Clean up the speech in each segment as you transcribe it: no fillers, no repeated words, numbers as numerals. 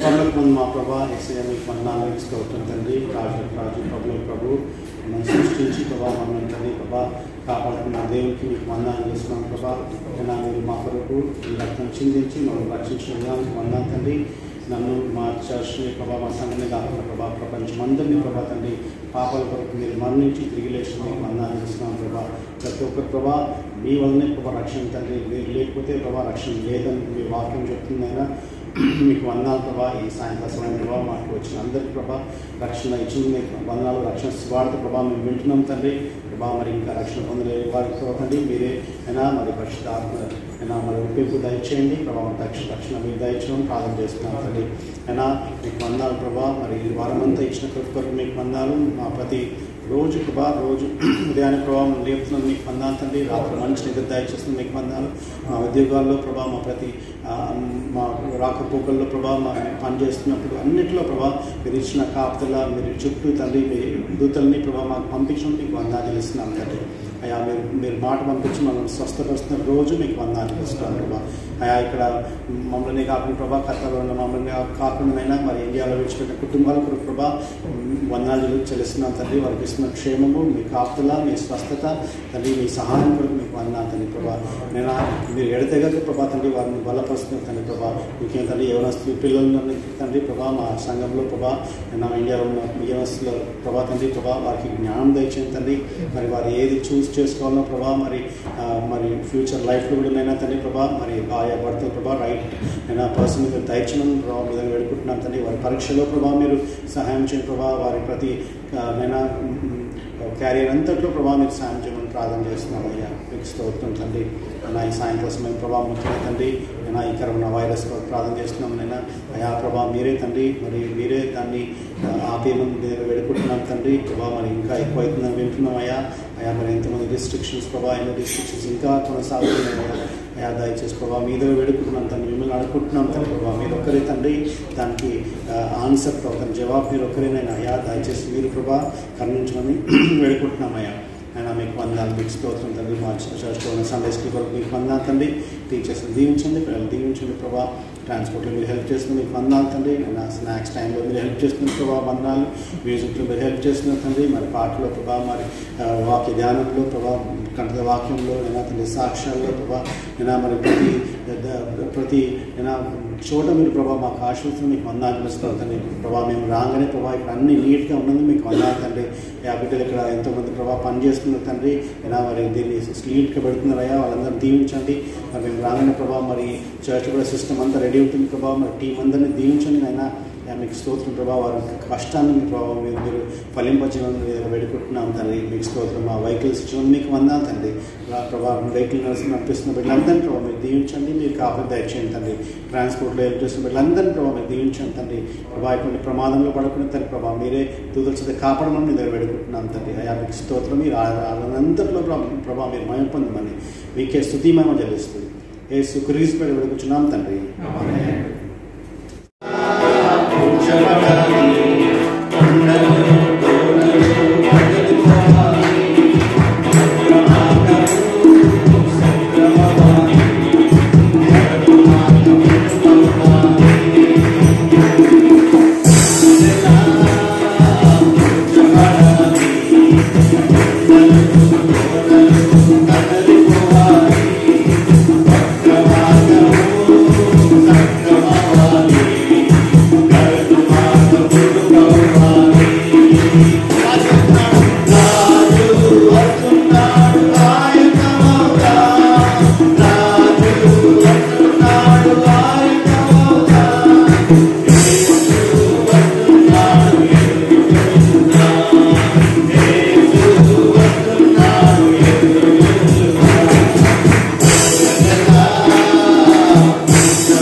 పరలోకమందు మా ప్రభా యేసయ్య మీకు వందనాలు స్తోత్రం తండ్రి. రాజు ప్రభు మనం సృష్టించి ప్రభా మమ్మల్ని తండ్రి ప్రభా కాపాడుతున్న దేవునికి మీకు వందనాలు చేస్తున్నాం ప్రభా. మీరు మా కొరకు ఈ రక్తం చిందించి మమ్మల్ని రక్షించిన విధానానికి వందనాలు తండ్రి. నన్ను మా చర్చ్ని ప్రభా మా సంఘాన్ని కాకుండా ప్రభా ప్రపంచం అందరినీ ప్రభా తండ్రి పాపాల కొరకు మీరు మరణించి తిరిగి లేచిన మీకు వందనాలు చేస్తున్నాం ప్రభా. ప్రతి ఒక్కరు ప్రభా మీ వల్లనే ప్రభా రక్షణ తండ్రి. మీరు లేకపోతే ప్రభా రక్షణ లేదని మీ వాక్యం చెప్తుందైనా మీకు వందనాలు ప్రభా. ఈ సాయంత్రం సమయం ప్రభావ మాకు వచ్చిన అందరికీ ప్రభా రక్షణ ఇచ్చింది మీకు వందనాలు. రక్షణ వాడితో ప్రభావ మేము వింటున్నాం తండ్రి ప్రభా. మరి ఇంకా రక్షణ పొందలేని వారికి ప్రభావండి మీరే అయినా మరి పరిశుద్ధ ఆత్మ అయినా మరి ఉపయోగ దయచేయండి ప్రభావం. రక్షణ మీరు దయచేయడం ప్రార్థన చేస్తున్నాం తండ్రి. అయినా మీకు వందనాలు ప్రభా. మరి వారం అంతా ఇచ్చిన ప్రతి కొరకు మీకు వందనాలు. మా ప్రతి రోజు ప్రభా రోజు ఉదయాన్నే ప్రభావం లేపుతున్నాం మీకు వందనాలు తండ్రి. రాత్రి మంచి నిద్ర దయచేస్తుంది మీకు వందనాలు. మా ఉద్యోగాల్లో ప్రభా మా ప్రతి మా రాకపోకల్లో ప్రభా మా పనిచేస్తున్నప్పుడు అన్నింటిలో ప్రభా మీరు ఇచ్చిన కాపుదల మీరు చుట్టూ తండ్రి మీ దూతల్ని ప్రభా మాకు పంపించడం మీకు వందనాలు తెలుస్తున్నాం తండ్రి. అయ్యా మీరు మాట పంపించి మమ్మల్ని స్వస్థపరుస్తున్న రోజు మీకు వందనాలు తెలుస్తున్నాం ప్రభా. అయా ఇక్కడ మమ్మల్ని కాకుండా ప్రభా కర్తలో ఉన్న మమ్మల్ని కాకుండా మరి ఇండియాలో విడిచిపెట్టిన కుటుంబాల కొరకు ప్రభా వందనాలు చెల్లిస్తున్నాం తండ్రి. వారికి ఇస్తున్న క్షేమము మీ కాపుదల మీ స్వస్థత తండ్రి మీ సహాయం కొరకు మీకు వందనాలు తండ్రి ప్రభా. నేను మీరు ఎడతెగక ప్రభా తండ్రి వారిని బలపరుస్తున్న తండ్రి ప్రభా. ముఖ్యంగా తండ్రి యవనస్తు పిల్లలు తండ్రి ప్రభా మా సంఘంలో ప్రభా నా ఇండియాలో ఉన్న యవనస్తుల ప్రభా తండ్రి ప్రభా వారికి జ్ఞానం దయచేయండి తండ్రి. మరి వారు ఏది చూస్ చేసుకోవాలన్నా ప్రభా మరి ఫ్యూచర్ లైఫ్లో కూడా నైనా తండ్రి ప్రభా మరి ఆయా భర్తలు ప్రభా రైట్ అయినా పర్సన్ మీరు దయచేయడం ప్రభావ మీద వేడుకుంటున్నాం తండ్రి. వారి పరీక్షలో ప్రభా మీరు సహాయం చేయండి ప్రభా. వారి ప్రతి నైనా క్యారియర్ అంతట్లో ప్రభావ మీరు సాయం చేయమని ప్రార్థన చేస్తున్నాం అయ్యా. మీకు స్తోత్రం తండ్రి. నా ఈ సాయంత్రం సమయం ప్రభావ ముఖ్యంగా తండ్రి నేను ఈ కరోనా వైరస్ ప్రార్థన చేస్తున్నాం నైనా అయా ప్రభా మీరే తండ్రి. మరి మీరే దాన్ని ఆపేయమని వేడుకుంటున్నాం తండ్రి ప్రభా. మరి ఇంకా ఎక్కువ అవుతుందని వింటున్నాం అయ్యా. మరి ఎంతమంది రిస్ట్రిక్షన్స్ ప్రభా ఎన్నో రిస్ట్రిక్షన్స్ ఇంకా కొనసాగుతున్నాయి అయా. దయచేసి ప్రభావ మీద వేడుకుంటున్నాం తండ్రి. మిమ్మల్ని అడుగుకుంటున్నాం తండ్రి ప్రభావ మీరు ఒక్కరే తండ్రి దానికి ఆన్సర్ ప్రభావం జవాబు మీరు ఒక్కరేనైనా అయా. దయచేసి మీరు ప్రభా కరుణించమని వేడుకుంటున్నామయ్యా. అయినా మీకు వందనాలు మీకు స్తోత్రం తండ్రి. మా చర్చ్లో ఉన్న సండే స్కూల్ వరకు మీకు వందనాలు తండ్రి. టీచర్స్ని దీవించండి పిల్లలు దీవించండి ప్రభా. ట్రాన్స్పోర్ట్లో మీరు హెల్ప్ చేస్తుంది మీకు వందనాలు తండ్రి. నా స్నాక్స్ టైంలో మీరు హెల్ప్ చేస్తున్న ప్రభావ వందనాలు. మ్యూజిక్లో మీరు హెల్ప్ చేస్తున్నారు తండ్రి. మరి పాటలో ప్రభావ మరి వాక్య ధ్యానంలో ప్రభావ కంఠ వాక్యంలో అయినా తండ్రి సాక్ష్యాల్లో ప్రభావ అయినా మరి ప్రతి అయినా చోట మీరు ప్రభావ మాకు ఆశీర్వదించడం మీకు వందనాలు ఇస్తారు తండ్రి ప్రభావ. మేము రాగానే ప్రభావ ఇక్కడ అన్ని నీట్గా ఉన్నది మీకు వందనాలు తండ్రి. బిడ్డలు ఇక్కడ ఎంతోమంది ప్రభావ పని చేస్తున్నారు తండ్రి. అయినా మరి దీన్ని నీట్గా పెడుతున్నారయ్యా. వాళ్ళందరూ దీవించండి. మరి మేము రాగానే ప్రభావ మరి చర్చ్ కూడా సిస్టమ్ అంతా రెడీ అవుతుంది ప్రభావ. మరి టీం అందరినీ దీవించండి అయినా మీకు స్తోత్రం ప్రభావ. వారి కష్టాన్ని మీ ప్రభావం మీరు ఫలింపజేయమని వేడుకుంటున్నాం తండ్రి. మీకు స్తోత్రం. మా వెహికల్స్ ఇచ్చిన మీకు వందనాలు తండ్రి ప్రభావం. వెహికల్ నడిపిస్తున్న బిడ్డలందరినీ ప్రభావ మీరు దీవించండి. మీరు కాపాడు దయచేయండి తండ్రి. ట్రాన్స్పోర్ట్లో హెల్ప్ చేస్తున్న బిడ్డలందరినీ ప్రభావ మీరు దీవించండి తండ్రి ప్రభావ. ఇటువంటి ప్రమాదంలో పడుకున్న తండ్రి ప్రభావ మీరే దూతల చేత కాపాడమని మీరు వేడుకుంటున్నాం తండ్రి అయా. మీకు స్తోత్రం. మీరు అనంతట్లో ప్రభావ మీరు మహిమ పొందమని మీకే స్తుతి మహిమ చెల్లిస్తుంది. యేసుక్రీస్తు పేరిట వేడుకుంటున్నాం తండ్రి.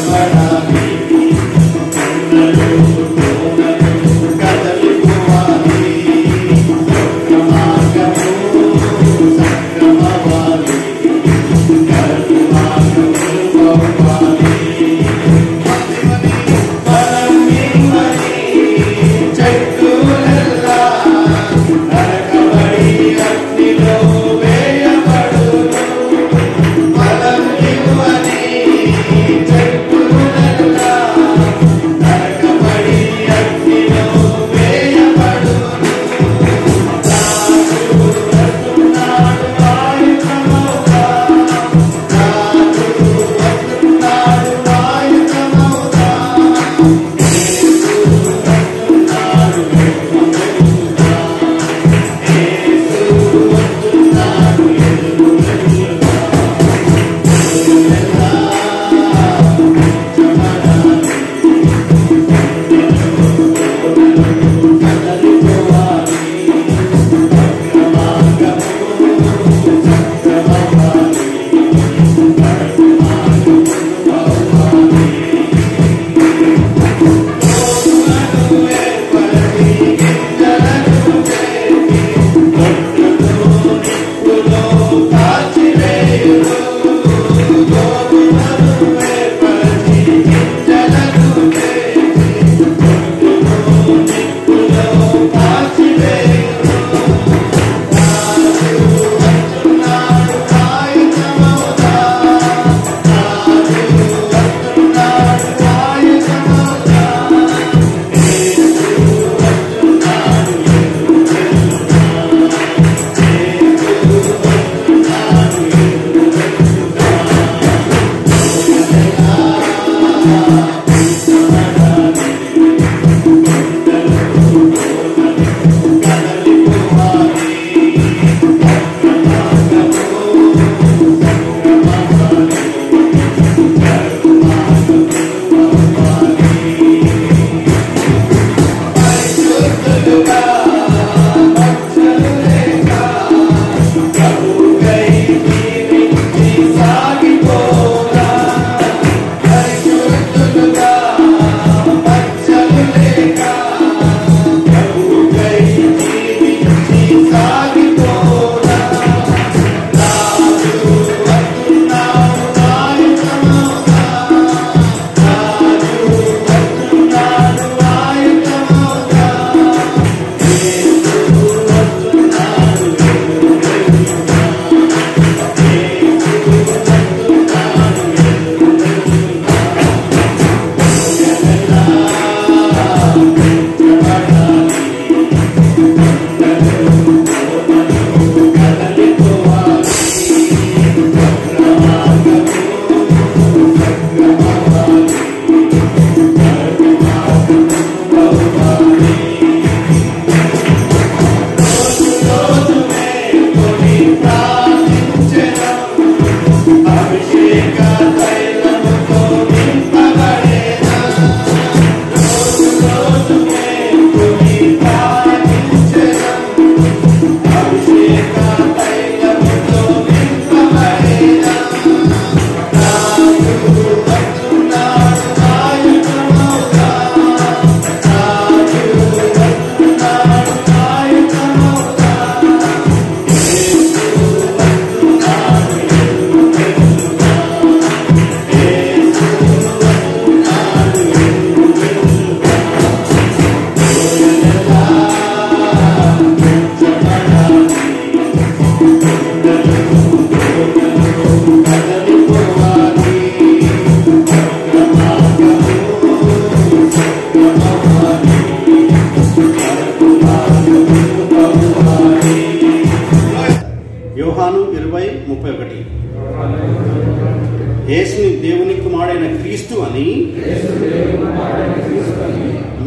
Bye.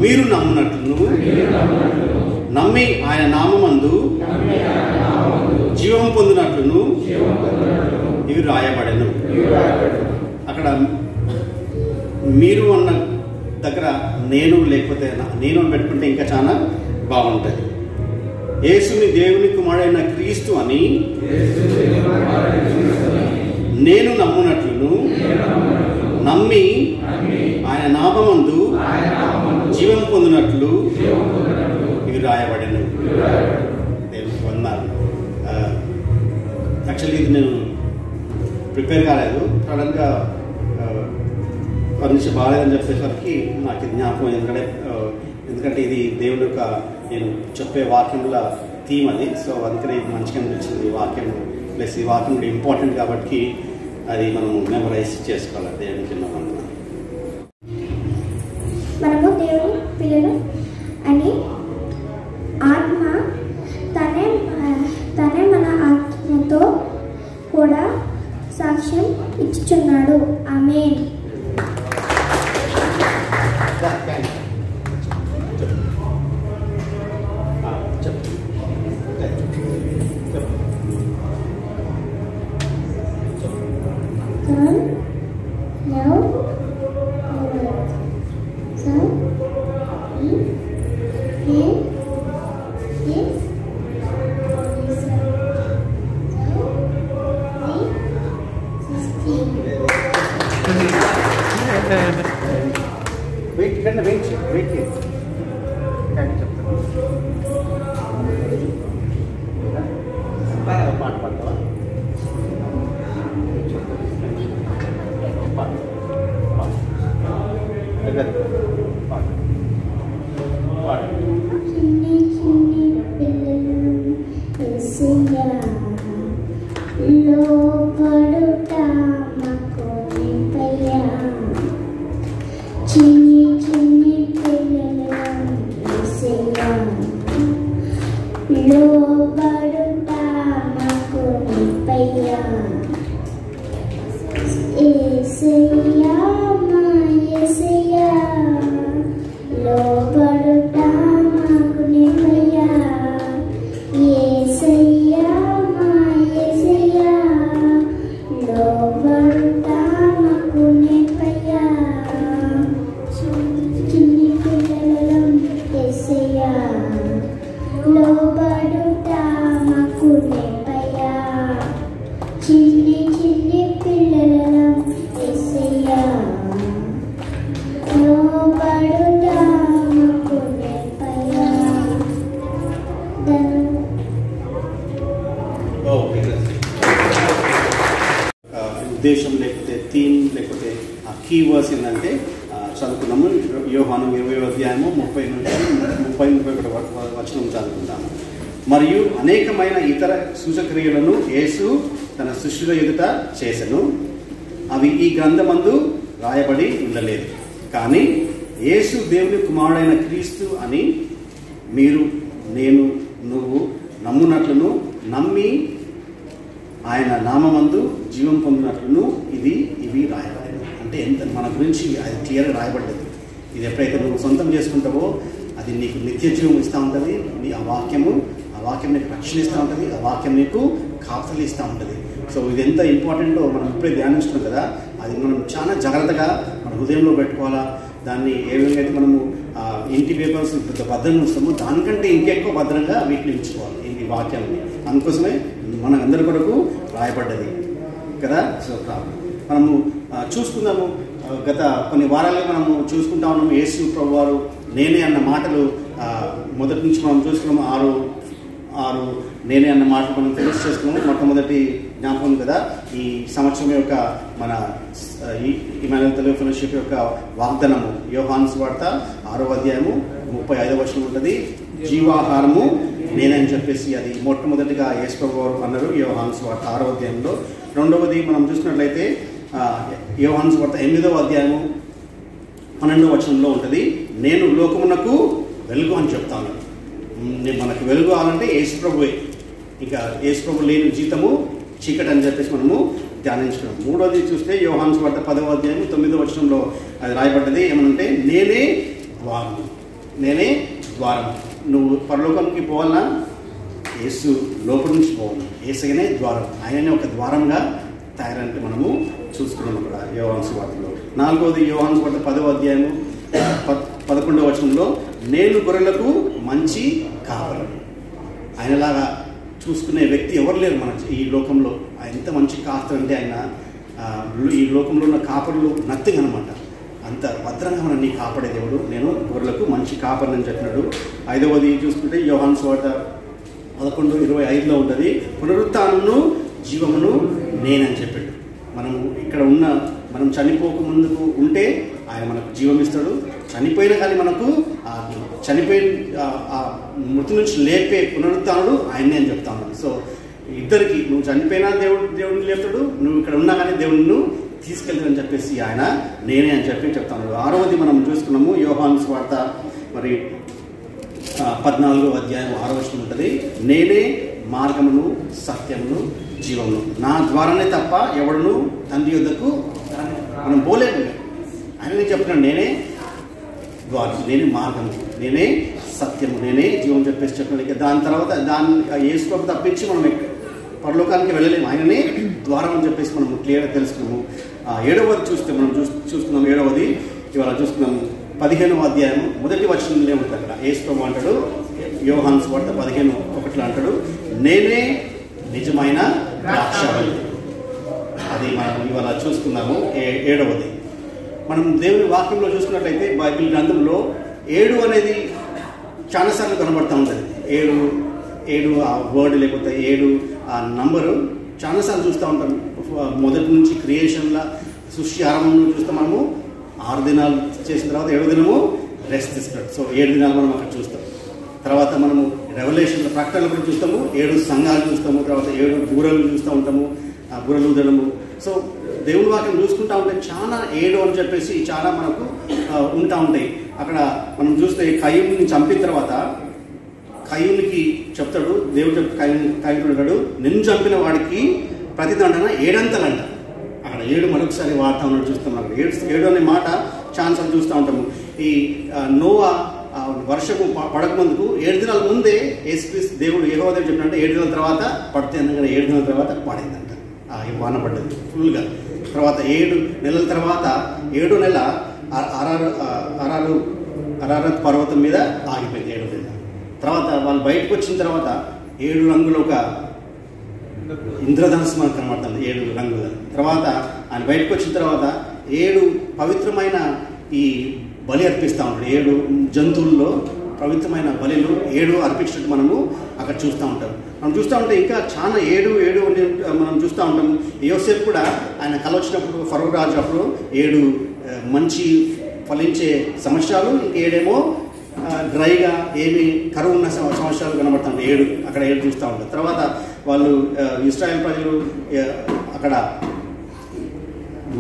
మీరు నమ్మునట్లును నమ్మి ఆయన నామమందు జీవం పొందినట్లును ఇవి రాయబడెను. అక్కడ మీరు అన్న దగ్గర నేను లేకపోతే నేను అని పెట్టుకుంటే ఇంకా చాలా బాగుంటుంది. యేసుని దేవుని కుమారుడైన క్రీస్తు అని నేను నమ్మునట్లును నమ్మి ఆయన నామమందు జీవం పొందినట్లు ఇవి రాయబడెను. దేవునికి వందనాలు. యాక్చువల్లీ ఇది నేను ప్రిపేర్ కాలేదు. సడన్గా పర్మిషన్ బాగాలేదని చెప్పేసరికి నాకు ఇది జ్ఞాపకం. ఎందుకంటే ఇది దేవుని యొక్క నేను చెప్పే వాక్యముల థీమ్ అది. సో అందుకనే ఇది మంచిగా అనిపించింది ఈ వాక్యం. ప్లస్ ఈ వాక్యం కూడా ఇంపార్టెంట్ కాబట్టి అది మనం మెమరైజ్ చేసుకోవాలి. దేవునికి మనము దేవుని పిల్లలు అని ఆత్మ తనే మన ఆత్మతో కూడా సాక్ష్యం ఇచ్చుచున్నాడు. ఆమేన్. పాట పాడతావా? చిన్ని చిన్ని పిల్లలు యేసయ్యా లోబడుట మాకు నేర్పయ్యా. చిన్ని చిన్ని పిల్లలు యేసయ్యా లోబడుట మాకు నేర్పయ్యా. యేసయ్యా మా యేసయ్యా లోబడుట మాకు నేర్పయ్యా. యేసయ్యా మా యేసయ్యా లోబడుట మాకు నేర్పయ్యా. చిన్ని పిల్లలం యేసయ్యా లోబడుట మాకు నేర్పయ్యా. చిన్ని చిన్ని పిల్లలం యేసయ్యా లోబడుట మాకు నేర్పయ్యా. ఉద్దేశం లేకపోతే థీమ్ లేకపోతే ఆ కీ వర్డ్స్ ఏంటంటే చదువుకున్నాము. యోహాను 20వ అధ్యాయము 30-31 వచనం చదువుకుందాము. మరియు అనేకమైన ఇతర సూచక్రియలను యేసు తన శిష్యుల ఎదుట చేసెను. అవి ఈ గ్రంథమందు రాయబడి ఉండలేదు. కానీ యేసు దేవుని కుమారుడైన క్రీస్తు అని మీరు నేను నువ్వు నమ్మునట్లును నమ్మి ఆయన నామమందు జీవం పొందినట్లును ఇవి రాయబడింది. అంటే ఎంత మన గురించి అది క్లియర్గా రాయబడ్డది. ఇది ఎప్పుడైతే నువ్వు సొంతం చేసుకుంటావో అది నీకు నిత్య జీవం ఇస్తూ ఉంటుంది. ఆ వాక్యం నీకు రక్షణ ఇస్తూ ఉంటుంది. ఆ వాక్యం నీకు కాపుతలు ఇస్తూ ఉంటుంది. సో ఇది ఎంత ఇంపార్టెంటో మనం ఇప్పుడే ధ్యానిస్తున్నాం కదా. అది మనం చాలా జాగ్రత్తగా మన హృదయంలో పెట్టుకోవాలా. దాన్ని ఏ విధంగా అయితే మనము ఇంటి పేపర్స్ భద్రంగా ఉంచుతామో దానికంటే ఇంకెక్కువ భద్రంగా వీటిని ఉంచుకోవాలి ఈ వాక్యాన్ని. అందుకోసమే మన అందరి కొరకు రాయబడ్డది కదా. సో మనము చూసుకుందాము. గత కొన్ని వారాలుగా మనము చూసుకుంటా ఉన్నాము. యేసు ప్రభు వారు నేనే అన్న మాటలు మొదటి నుంచి మనం చూసుకున్నాము. ఆరు నేనే అన్న మాటలు మనం ఫినిష్ చేసుకున్నాము. మొట్టమొదటి జ్ఞాపకం కదా ఈ సంవత్సరం యొక్క మన ఇమాన్యుయల్ తెలుగు ఫెలోషిప్ యొక్క వాగ్దానము యోహాను సువార్త 6వ అధ్యాయము 35వ వచనం ఉంటుంది. జీవాహారము నేనని చెప్పేసి అది మొట్టమొదటిగా యేసు ప్రభు వారు అన్నారు యోహాను సువార్త 6వ అధ్యాయంలో. రెండవది మనం చూసినట్లయితే యోహాను సువార్త 8వ అధ్యాయము 12వ వచనంలో ఉంటుంది. నేను లోకమునకు వెలుగు అని చెప్తాను. మనకు వెలుగు అవ్వాలంటే యేసు ప్రభువే. ఇంకా యేసు ప్రభు లేని జీతము చీకటి అని చెప్పేసి మనము ధ్యానించడం. మూడోది చూస్తే యోహాను సువార్త 10వ అధ్యాయం 9వ వచనంలో అది రాయబడ్డది. ఏమనంటే నేనే ద్వారం, నేనే ద్వారం. నువ్వు పరలోకానికి పోవాలన్నా యేసు లోపల నుంచి పోవాలి, యేసయ్యనే ద్వారం, ఆయననే ఒక ద్వారంగా తయారంటే మనము చూసుకున్నాం అక్కడ యోహాను సువార్తలో. నాలుగోది యోహాను సువార్త 10వ అధ్యాయము 11వ వచనంలో నేను గొర్రెలకు మంచి కాపరిని. ఆయనలాగా చూసుకునే వ్యక్తి ఎవరు లేరు మన ఈ లోకంలో. ఆయన ఎంత మంచి కాపరి అంటే ఆయన ఈ లోకంలో ఉన్న కాపరులు నథింగ్ అనమాట. అంత భద్రంగా మనల్ని కాపాడే దేవుడు. నేను గొర్రెలకు మంచి కాపరిని అని చెప్పినాడు. 5వది చూసుకుంటే యోహాను సువార్త 11:25లో ఉంటుంది, పునరుత్థానమును జీవమును నేనని చెప్పాడు. మనము ఇక్కడ ఉన్న మనం చనిపోక ముందుకు ఉంటే ఆయన మనకు జీవం ఇస్తాడు. చనిపోయినా కానీ మనకు చనిపోయిన మృతి నుంచి లేపే పునరుత్థానుడు ఆయన్నే అని చెప్తా ఉన్నాడు. సో ఇద్దరికి, నువ్వు చనిపోయినా దేవుడిని లేపుతాడు, నువ్వు ఇక్కడ ఉన్నా కానీ దేవుడిని తీసుకెళ్తాడని చెప్పేసి ఆయన నేనే అని చెప్తా ఉన్నాడు. 6వది మనం చూసుకున్నాము యోహాను సువార్త మరి 14వ అధ్యాయం 6వ వచనం ఉంటుంది, నేనే మార్గమును సత్యమును జీవమును, నా ద్వారానే తప్ప ఎవడును తండ్రి యొద్దకు మనం పోలేము. ఆయన చెప్తున్నాడు నేనే ద్వారం, నేనే మార్గము, నేనే సత్యము, నేనే జీవం చెప్పేసి చెప్పినాడు. ఇక దాని తర్వాత యేసు ప్రభు తప్పించి మనం పరలోకానికి వెళ్ళలేము, ఆయననే ద్వారం అని చెప్పేసి మనం క్లియర్గా తెలుసుకున్నాము. 7వది చూస్తే మనం చూస్తున్నాము. 7వది ఇవాళ చూస్తున్నాము 15వ అధ్యాయం 1వ వచనంలో ఉంటుంది. అక్కడ యేసు ప్రభు అంటాడు, యోహాను సువార్త 15:1 అంటాడు, నేనే నిజమైన ద్రాక్షావల్లి. అది మనం ఇవాళ చూసుకున్నాము. 7వది మనం దేవుని వాక్యంలో చూసుకున్నట్లయితే బైబిల్ గ్రంథంలో 7 అనేది చాలాసార్లు కనబడుతూ ఉంటుంది. 7 ఆ వర్డ్ లేకపోతే 7 ఆ నంబరు చాలాసార్లు చూస్తూ ఉంటాం. మొదటి నుంచి క్రియేషన్లో సృష్టి ఆరంభంలో చూస్తే మనము 6 దినాలు చేసిన తర్వాత 7వ దినము రెస్ట్ తీసుకుంటాడు. సో 7 దినాలు మనం అక్కడ చూస్తాం. తర్వాత మనము రెవల్యూషన్లో ప్రకటనల గురించి చూస్తాము, 7 సంఘాలు చూస్తాము, తర్వాత 7 బూరలు చూస్తూ ఉంటాము, ఆ బూరలు ఊదడము. సో దేవుని వాక్యం చూసుకుంటా ఉంటే చాలా 7 అని చెప్పేసి చాలా మనకు ఉంటా ఉంటాయి. అక్కడ మనం చూస్తే కయ్యూని చంపిన తర్వాత కయ్యూనికి చెప్తాడు, దేవుడు కయ్యూని అంటాడు, నిన్ను చంపిన వాడికి ప్రతిదండన 7 అంతలంట. అక్కడ 7 మరొకసారి వాడుతూ ఉన్నాడు చూస్తాం. అక్కడ 7 అనే మాట ఛాన్సార్లు చూస్తూ ఉంటాము. ఈ నోవా వర్షము పడకముందుకు 7 దినాల ముందే యేసుక్రీస్తు దేవుడు యెహోవా దేవుడు చెప్పినట్టు 7 దినాల తర్వాత పడితే అనగా 7 దినాల తర్వాత పడిందంట. ఈ వాన పడ్డది ఫుల్గా. తర్వాత 7 నెలల తర్వాత 7వ నెల అరారత్ పర్వతం మీద ఆగిపోయింది 7వ నెల. తర్వాత వాళ్ళు బయటకు వచ్చిన తర్వాత 7 రంగుల ఒక ఇంద్రధనుసు మనకు కనబడుతుంది. 7 రంగుల తర్వాత ఆయన బయటకు వచ్చిన తర్వాత 7 పవిత్రమైన ఈ బలి అర్పిస్తూ ఉంటాడు. 7 జంతువుల్లో పవిత్రమైన బలిలు 7 అర్పించినట్టు మనము అక్కడ చూస్తూ ఉంటాం. మనం చూస్తూ ఉంటే ఇంకా చాలా 7 మనం చూస్తూ ఉంటాము. యోసేపు కూడా ఆయన కల వచ్చినప్పుడు ఫరో రాజు అప్పుడు 7 మంచి ఫలించే సంవత్సరాలు, ఇంక 7 డ్రైగా ఏమి కరువు ఉన్న సంవత్సరాలు కనబడుతుంటాయి. 7 అక్కడ 7 చూస్తూ ఉంటారు. తర్వాత వాళ్ళు ఇశ్రాయేల్ ప్రజలు అక్కడ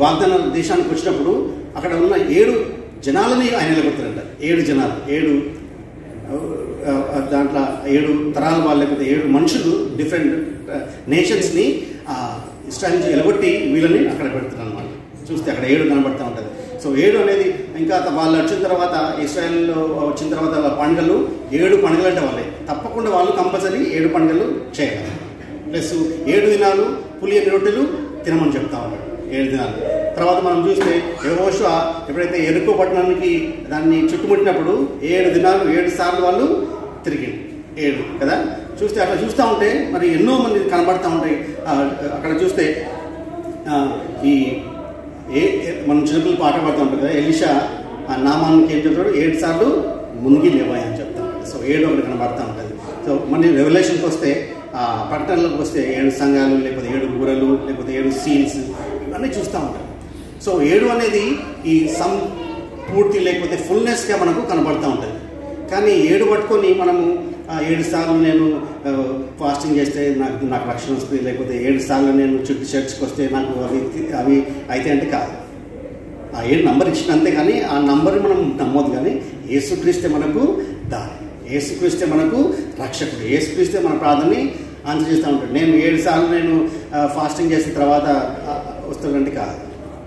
వాగ్దాన దేశానికి వచ్చినప్పుడు అక్కడ ఉన్న 7 జనాలని ఆయన నిలబెడతారంట. 7 జనాలు, 7 దాంట్లో 7 తరాల వాళ్ళు లేకపోతే 7 మనుషులు డిఫరెంట్ నేషన్స్ని ఇస్రాయేల్ నుంచి ఎలగొట్టి వీళ్ళని అక్కడ పెడతారు అనమాట. చూస్తే అక్కడ 7 కనబడుతూ ఉంటుంది. సో 7 అనేది ఇంకా వాళ్ళు వచ్చిన తర్వాత ఇస్రాయేల్లో వచ్చిన తర్వాత వాళ్ళ పండుగలు 7 పండుగలు అంటే వాళ్ళే తప్పకుండా వాళ్ళు కంపల్సరీ 7 పండుగలు చేయాలి. ప్లస్ 7 దినాలు పులియని రొట్టెలు తినమని చెప్తా ఉన్నాడు. 7 దినాలు తర్వాత మనం చూస్తే యెహోషువ ఎప్పుడైతే ఎరుకో పట్టణానికి దాన్ని చుట్టుముట్టినప్పుడు 7 దినాలు 7 సార్లు వాళ్ళు తిరిగి 7 కదా. చూస్తే అట్లా చూస్తూ ఉంటే మరి ఎన్నో మంది కనబడుతూ ఉంటాయి. అక్కడ చూస్తే ఈ మనం చిన్నపిల్లలు పాట పాడుతూ ఉంటాం కదా, ఎలీషా ఆ నామానికి ఏం చెప్తాడు, 7 సార్లు మునిగి లేవాయి అని చెప్తాం. సో 7 ఒకటి కనబడుతూ ఉంటుంది. సో మళ్ళీ రెవల్యూషన్కి వస్తే ప్రకటనలోకి వస్తే 7 సంఘాలు లేకపోతే 7 బూరలు లేకపోతే 7 సీల్స్ ఇవన్నీ చూస్తూ ఉంటాం. సో 7 అనేది ఈ సంపూర్తి లేకపోతే ఫుల్నెస్గా మనకు కనబడుతూ ఉంటుంది. కానీ 7 పట్టుకొని మనము 7 సార్లు నేను ఫాస్టింగ్ చేస్తే నాకు రక్షణ వస్తుంది, లేకపోతే 7 సార్లు నేను చుట్టూ చర్చ్కి వస్తే నాకు అవి అయితే అంటే కాదు. ఆ 7 నంబర్ ఇచ్చిన అంతే, కానీ ఆ నంబర్ని మనం నమ్మొద్దు. కానీ యేసుక్రీస్తే మనకు దారి, యేసుక్రీస్తే మనకు రక్షకుడు, యేసుక్రీస్తే మన ప్రార్థనని ఆన్సర్ చేస్తూ ఉంటాడు. నేను 7 సార్లు నేను ఫాస్టింగ్ చేసిన తర్వాత వస్తువులంటే కాదు.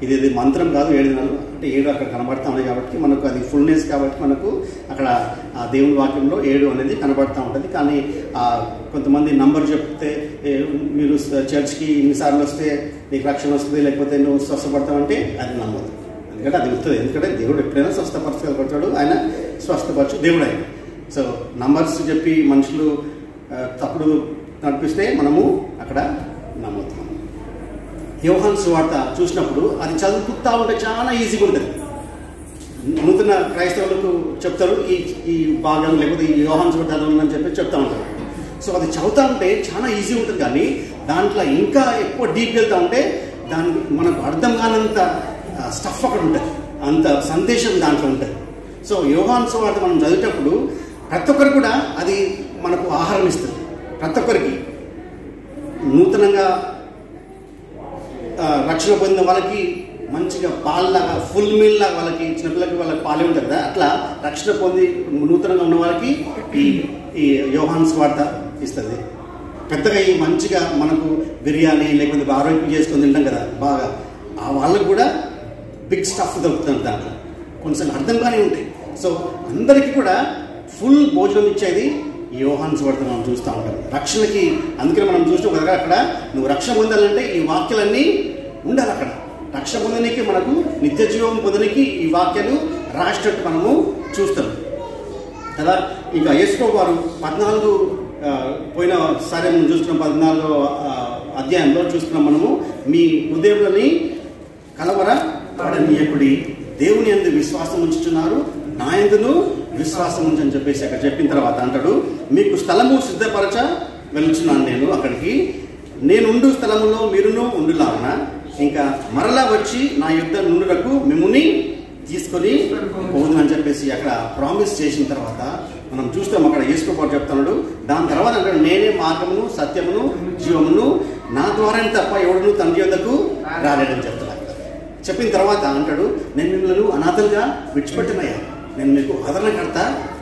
ఇది మంత్రం కాదు. 7 దినాలు అంటే 7 అక్కడ కనబడతా ఉన్నాయి కాబట్టి మనకు అది ఫుల్నెస్ కాబట్టి మనకు అక్కడ ఆ దేవుని వాక్యంలో 7 అనేది కనబడతా ఉంటుంది. కానీ కొంతమంది నంబర్ చెప్తే మీరు చర్చ్కి ఇన్నిసార్లు వస్తే నీకు రక్షణ వస్తుంది, లేకపోతే నువ్వు స్వస్థపడతావంటే అది నమ్మదు. ఎందుకంటే అది వస్తుంది. ఎందుకంటే దేవుడు ఎప్పుడైనా స్వస్థపరచగలుగుతాడు. ఆయన స్వస్థపరచు దేవుడు ఆయన. సో నంబర్స్ చెప్పి మనుషులు తప్పుడు నడిపిస్తే మనము అక్కడ నమ్ముతాం. యోహాను సువార్త చూసినప్పుడు అది చదువుకుంటా ఉంటే చాలా ఈజీగా ఉంటుంది. నూతన క్రైస్తవులకు చెప్తారు ఈ భాగం లేకపోతే ఈ యోహాను సువార్త చదవాలని చెప్పి చెప్తా ఉంటారు. సో అది చదువుతా ఉంటే చాలా ఈజీ ఉంటుంది. కానీ దాంట్లో ఇంకా ఎక్కువ డీప్ వెళ్తూ ఉంటే దానికి మనకు అర్థం కానంత స్టఫ్ అక్కడ ఉంటుంది, అంత సందేశం దాంట్లో ఉంటుంది. సో యోహాను సువార్త మనం చదివేటప్పుడు ప్రతి ఒక్కరు కూడా అది మనకు ఆహారం ఇస్తుంది. ప్రతి ఒక్కరికి నూతనంగా రక్షణ పొందిన వాళ్ళకి మంచిగా పాల్లాగా ఫుల్ మీల్ లాగా వాళ్ళకి చిన్నపిల్లలకి వాళ్ళకి పాలే ఉంటుంది కదా, అట్లా రక్షణ పొంది నూతనంగా ఉన్న వాళ్ళకి ఈ యోహాను సువార్త ఇస్తుంది. పెద్దగా ఈ మంచిగా మనకు బిర్యానీ లేకపోతే ఆరోగ్యం చేసుకొని తింటాం కదా బాగా, ఆ వాళ్ళకు కూడా బిగ్ స్టఫ్ దొరుకుతుంది దాంట్లో, కొంచెం అర్థంగానే ఉంటాయి. సో అందరికీ కూడా ఫుల్ భోజనం ఇచ్చేది యోహాను సువార్త మనం చూస్తూ ఉంటాం రక్షణకి. అందుకని మనం చూసినాం కదా అక్కడ నువ్వు రక్షణ పొందాలంటే ఈ వాక్యాలన్నీ ఉండాలి అక్కడ. రక్షణ పొందడానికి మనకు నిత్య జీవం పొందడానికి ఈ వాక్యాలు రాసినట్టు మనము చూస్తాం కదా. ఇంకా యేసు వారు 14 పోయినసారి మనం చూస్తున్నాం 14వ అధ్యాయంలో చూస్తున్నాం మనము, మీ హృదయంలోని కలవరపడనీయకుడి, దేవుని యందు విశ్వాసం ఉంచుతున్నారు, నా యందును విశ్వాసం ఉంచని చెప్పేసి అక్కడ చెప్పిన తర్వాత అంటాడు, మీకు స్థలము సిద్ధపరచ వెళ్తున్నాను నేను అక్కడికి, నేనుండు స్థలములో మీరును ఉండులాగున, ఇంకా మరలా వచ్చి నా యుద్ధ నుండుటకు మిమ్ముని తీసుకొని పోదునని చెప్పేసి అక్కడ ప్రామిస్ చేసిన తర్వాత మనం చూస్తాం. అక్కడ యేసు ప్రభు చెప్తున్నాడు, దాని తర్వాత అంటాడు, నేనే మార్గమును సత్యమును జీవమును, నా ద్వారానే తప్ప ఎవడును తండ్రి యొద్దకు రాలేడని చెప్తున్నాడు. చెప్పిన తర్వాత అంటాడు, నేను మిమ్మల్ని అనాథలుగా విడిచిపెట్టినయ్యా, నేను మీకు ఆదరణకర్త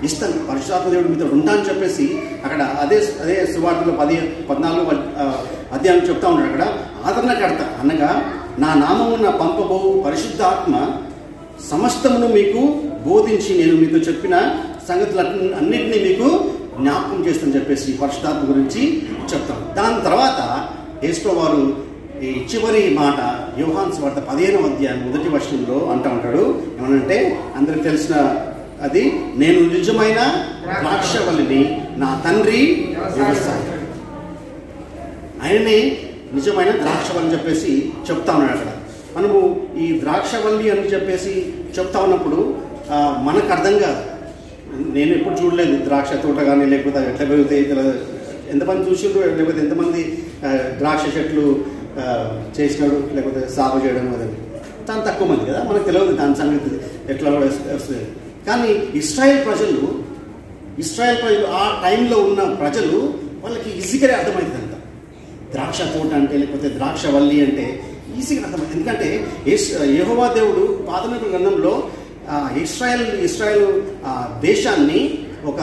ఇస్తాను, పరిశుద్ధాత్మ దేవుడు మీతో ఉంటా అని చెప్పేసి అక్కడ అదే సువార్తలో 14 అధ్యాయం చెప్తా ఉన్నాడు. అక్కడ ఆదరణకర్త అనగా నా నామమున పంపబో పరిశుద్ధాత్మ సమస్తమును మీకు బోధించి నేను మీతో చెప్పిన సంగతులు అన్నింటినీ మీకు జ్ఞాపకం చేస్తానని చెప్పేసి పరిశుద్ధాత్మ గురించి చెప్తాం. దాని తర్వాత యేసు వారు ఈ చివరి మాట యోహాను సువార్త 15వ అధ్యాయం 1వ వచనంలో అంటూ ఉంటాడు. ఏమనంటే అందరికి తెలిసిన అది, నేను నిజమైన ద్రాక్షవల్లిని, నా తండ్రి వ్యవసాయం. ఆయననే నిజమైన ద్రాక్షవల్లి చెప్పేసి చెప్తా ఉన్నాడు. అక్కడ మనము ఈ ద్రాక్షవల్లి అని చెప్పేసి చెప్తా ఉన్నప్పుడు మనకు అర్థం కాదు. నేను ఎప్పుడు చూడలేదు ద్రాక్ష తోట కానీ, లేకపోతే ఎట్లా పెరుగుతాయి, ఎంతమంది చూసిండ్రు, లేకపోతే ఎంతమంది ద్రాక్ష చెట్లు చేసినాడు, లేకపోతే సాగు చేయడం అదని చాలా తక్కువ మంది కదా, మనకు తెలియదు దాని సంగతి ఎట్లా వస్తుంది. కానీ ఇస్రాయేల్ ప్రజలు ఆ టైంలో ఉన్న ప్రజలు వాళ్ళకి ఈజీగానే అర్థమవుతుంది అంట. ద్రాక్ష తోట అంటే లేకపోతే ద్రాక్ష వల్లి అంటే ఈజీగా అర్థమవుతుంది. ఎందుకంటే యెహోవా దేవుడు పాత నిబంధన గ్రంథంలో ఇస్రాయేల్ దేశాన్ని ఒక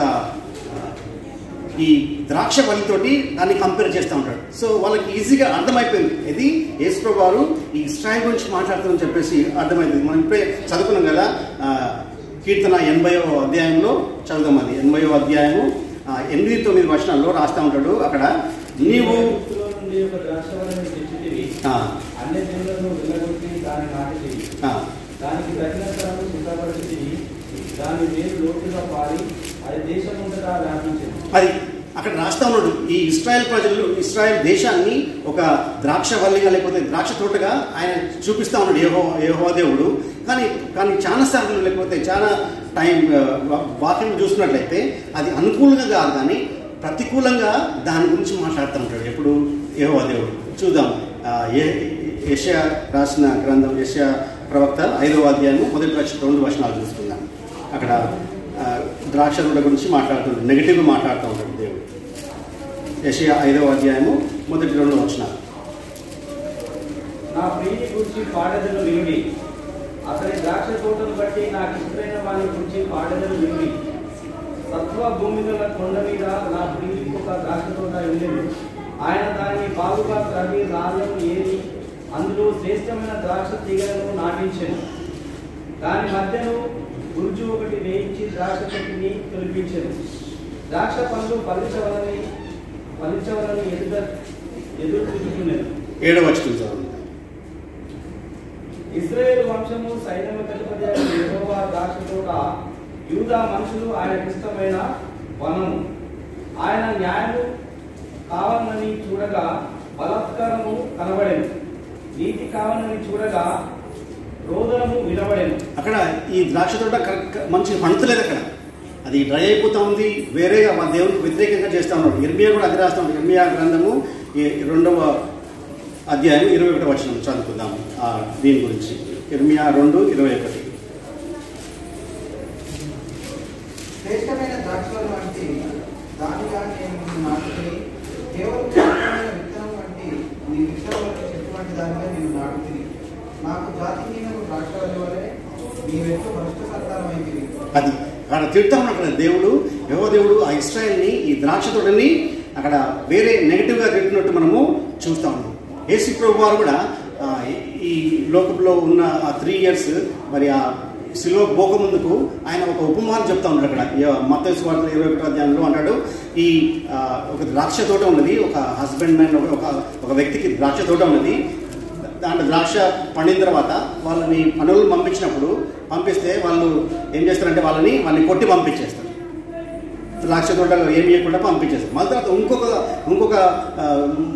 ఈ ద్రాక్ష వల్లితోటి దాన్ని కంపేర్ చేస్తూ ఉంటాడు. సో వాళ్ళకి ఈజీగా అర్థమైపోయింది, ఇది యేసు ప్రభు వారు ఈ ఇస్రాయేల్ గురించి మాట్లాడుతుందని చెప్పేసి అర్థమైంది. మనం ఇప్పుడే చదువుకున్నాం కదా, కీర్తన 80వ అధ్యాయంలో చదువుదాం. అది 80వ అధ్యాయము 8-9 వచనాల్లో రాస్తూ ఉంటాడు. అక్కడ నీవు అది అక్కడ రాస్తా ఉన్నాడు. ఈ ఇస్రాయేల్ దేశాన్ని ఒక ద్రాక్ష వల్లిగా లేకపోతే ద్రాక్ష తోటగా ఆయన చూపిస్తా ఉన్నాడు యెహోవా దేవుడు. కానీ చాలా సార్లు లేకపోతే చాలా టైం వాక్యం చూసుకున్నట్లయితే అది అనుకూలంగా కాదు, కానీ ప్రతికూలంగా దాని గురించి మాట్లాడుతూ ఉంటాడు ఎప్పుడు యెహోవా దేవుడు. చూద్దాం, యెషయా రాసిన గ్రంథం యెషయా ప్రవక్త 5వ అధ్యాయము 1-2 వచనాలు చూసుకుందాం. అక్కడ ద్రాక్ష తోట గురించి మాట్లాడుతుంటాడు, నెగిటివ్గా మాట్లాడుతూ ఉంటాడు దేవుడు. యెషయా 5వ అధ్యాయము 1-2 వచనాలు. నా ప్రియుని గురించి పాడెదను వినుడి, అతని ద్రాక్ష తోటను బట్టి నాకు ఇష్టమైన వాని గురించి పాడెదను వినుడి. సత్వ భూమి గల కొండ మీద నా ప్రియునికి ఒక ద్రాక్ష తోట ఉండేది. ఆయన దాన్ని బాగుగా త్రవ్వి రాళ్ళను ఏరి అందులో శ్రేష్టమైన ద్రాక్ష తీగలను నాటించెను. దాని మధ్యను గురుజు ఒకటి వేయించి ద్రాక్ష చెట్టుని తొలిపించెను. ద్రాక్ష పండ్లు ఫలించవలని ఎదురు చూచుకునేది. 7వ వచనం. ఇశ్రాయేలు వంశము సైన్యాధిపతి యెహోవా ద్రాక్ష తోట, యూదా మనుషులు ఆయనకిష్టమైన వనము. ఆయన న్యాయము కావాలని చూడగా బలాత్కారము కనబడేను, నీతి కావాలని చూడగా రోదనము వినబడేను. అక్కడ ఈ ద్రాక్ష తోట మంచిగా పండుతలేదు. అక్కడ అది డ్రై అయిపోతా ఉంది. వేరేగా మా దేవునికి వ్యతిరేకంగా చేస్తూ ఉన్నాడు. ఇర్మియా కూడా అది రాస్తా ఉన్నాడు. ఇర్మియా గ్రంథము 2వ అధ్యాయం 21వ వచనం చదువుకుందాం దీని గురించి. ఇర్మియా 2:21. శ్రేష్టమైన ద్రాక్షలు వంటి దానిగా నేను నిన్ను నాటుకుని, కేవలం శ్రేష్టమైన విత్తనం వంటి నీ విషయంలో చెట్టు వంటి దానిగా నేను నాటుకుని, నాకు జాతిహీనము ద్రాక్షల వలె నీ వెంట భ్రష్ట సంతానం అయింది. అది అక్కడ తిడతా ఉన్నాడు దేవుడు. దేవుడు ఆ ఇశ్రాయేల్ని, ఈ ద్రాక్ష తోటని అక్కడ వేరే నెగిటివ్గా తిట్టినట్టు మనము చూస్తూ ఉన్నాం. యేసు ప్రభు వారు కూడా ఈ లోకంలో ఉన్న ఆ 3 years మరి ఆ శిలువ పోక ముందుకు ఆయన ఒక ఉపమానం చెప్తా ఉన్నాడు. అక్కడ మత్తయి సువార్త 21వ అధ్యాయంలో అంటాడు, ఈ ఒక ద్రాక్ష తోట ఉన్నది, ఒక హస్బెండ్ అండ్ ఒక వ్యక్తికి ద్రాక్ష తోట ఉన్నది. దాంట్లో ద్రాక్ష పండిన తర్వాత వాళ్ళని పనులు పంపిస్తే వాళ్ళు ఏం చేస్తారంటే వాళ్ళని కొట్టి పంపించేస్తారు. ద్రాక్ష తోటలో ఏమి ఇవ్వకుండా పంపించేస్తారు. మళ్ళీ తర్వాత ఇంకొక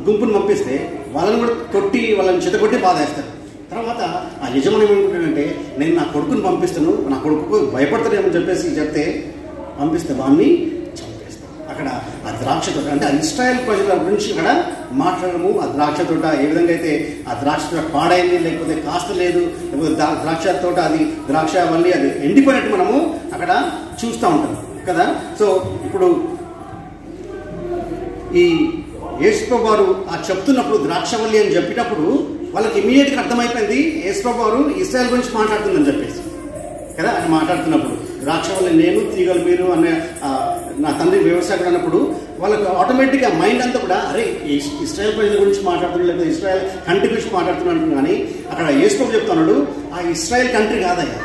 గుంపును పంపిస్తే వాళ్ళని కూడా వాళ్ళని చితకొట్టి బాధేస్తారు. తర్వాత ఆ యజమాని ఏమనుకుంటాడంటే, నేను నా కొడుకుని పంపిస్తాను, నా కొడుకు భయపడతాడేమని చెప్తే పంపిస్తే వాడిని చంపేస్తాను. అక్కడ ఆ ద్రాక్ష తోట అంటే ఆ ఇశ్రాయేల్ ప్రజల గురించి ఇక్కడ మాట్లాడము. ఆ ద్రాక్ష తోట ఏ విధంగా అయితే ఆ ద్రాక్ష తోట పాడైంది, లేకపోతే కాస్త లేదు, లేకపోతే ద్రాక్ష తోట అది ద్రాక్ష వల్లి అది ఎండిపోయినట్టు మనము అక్కడ చూస్తూ ఉంటాం కదా. సో ఇప్పుడు ఈ యేసుప్రభు వారు ఆ చెప్తున్నప్పుడు ద్రాక్షవల్లి అని చెప్పినప్పుడు వాళ్ళకి ఇమీడియట్గా అర్థమైపోయింది యేసుప్రభు వారు ఇశ్రాయేల్ గురించి మాట్లాడుతుందని చెప్పేసి కదా. ఆయన మాట్లాడుతున్నప్పుడు ద్రాక్షవల్లి నేను, తీగలు మీరు అనే నా తండ్రి వ్యవసాయకుడు అన్నప్పుడు వాళ్ళకి ఆటోమేటిక్గా మైండ్ అంతా కూడా అరే ఇశ్రాయేల్ ప్రజల గురించి మాట్లాడుతున్నాడు, లేకపోతే ఇశ్రాయేల్ కంట్రీ గురించి మాట్లాడుతున్నాడు. కానీ అక్కడ యేసుప్రభు చెప్తున్నాడు, ఆ ఇశ్రాయేల్ కంట్రీ కాదయ్యా,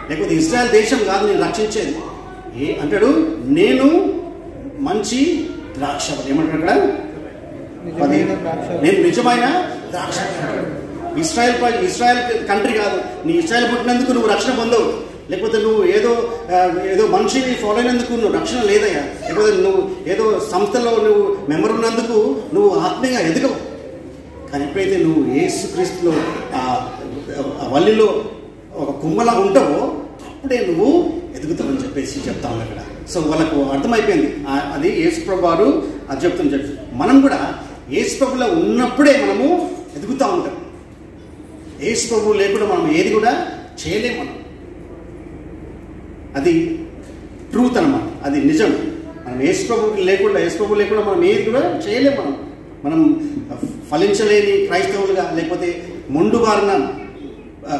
లేకపోతే ఇశ్రాయేల్ దేశం కాదు నేను రక్షించేది. అంటాడు, నేను మంచి ద్రాక్షవల్లి. ఏమంటాడు అక్కడ? నేను నిజమైన ద్రాక్ష. ఇశ్రాయేల్ కంట్రీ కాదు. నీ ఇశ్రాయేల్ పుట్టినందుకు నువ్వు రక్షణ పొందవు, లేకపోతే నువ్వు ఏదో మనిషిని ఫాలో అయినందుకు నువ్వు రక్షణ లేదయ్యా, లేకపోతే నువ్వు ఏదో సంస్థలో నువ్వు మెంబర్ ఉన్నందుకు నువ్వు ఆత్మీయంగా ఎదగవు. కానీ ఎప్పుడైతే నువ్వు యేసుక్రీస్తులో ఆ వల్లిలో ఒక కుమ్మలా ఉంటావో అప్పుడే నువ్వు ఎదుగుతావని చెప్పేసి చెప్తాము అక్కడ. సో వాళ్ళకు అర్థమైపోయింది. అది యేసుప్రభు వారు అది చెప్తుంది. మనం కూడా యేసుప్రభులో ఉన్నప్పుడే మనము ఎదుగుతూ ఉంటాం. యేసుప్రభు లేకుండా మనం ఏది కూడా చేయలేము. మనం అది ట్రూత్ అన్నమాట, అది నిజం. మనం యేసుప్రభు లేకుండా మనం ఏది కూడా చేయలేము. మనం ఫలించలేని క్రైస్తవులుగా, లేకపోతే మొండుబారిన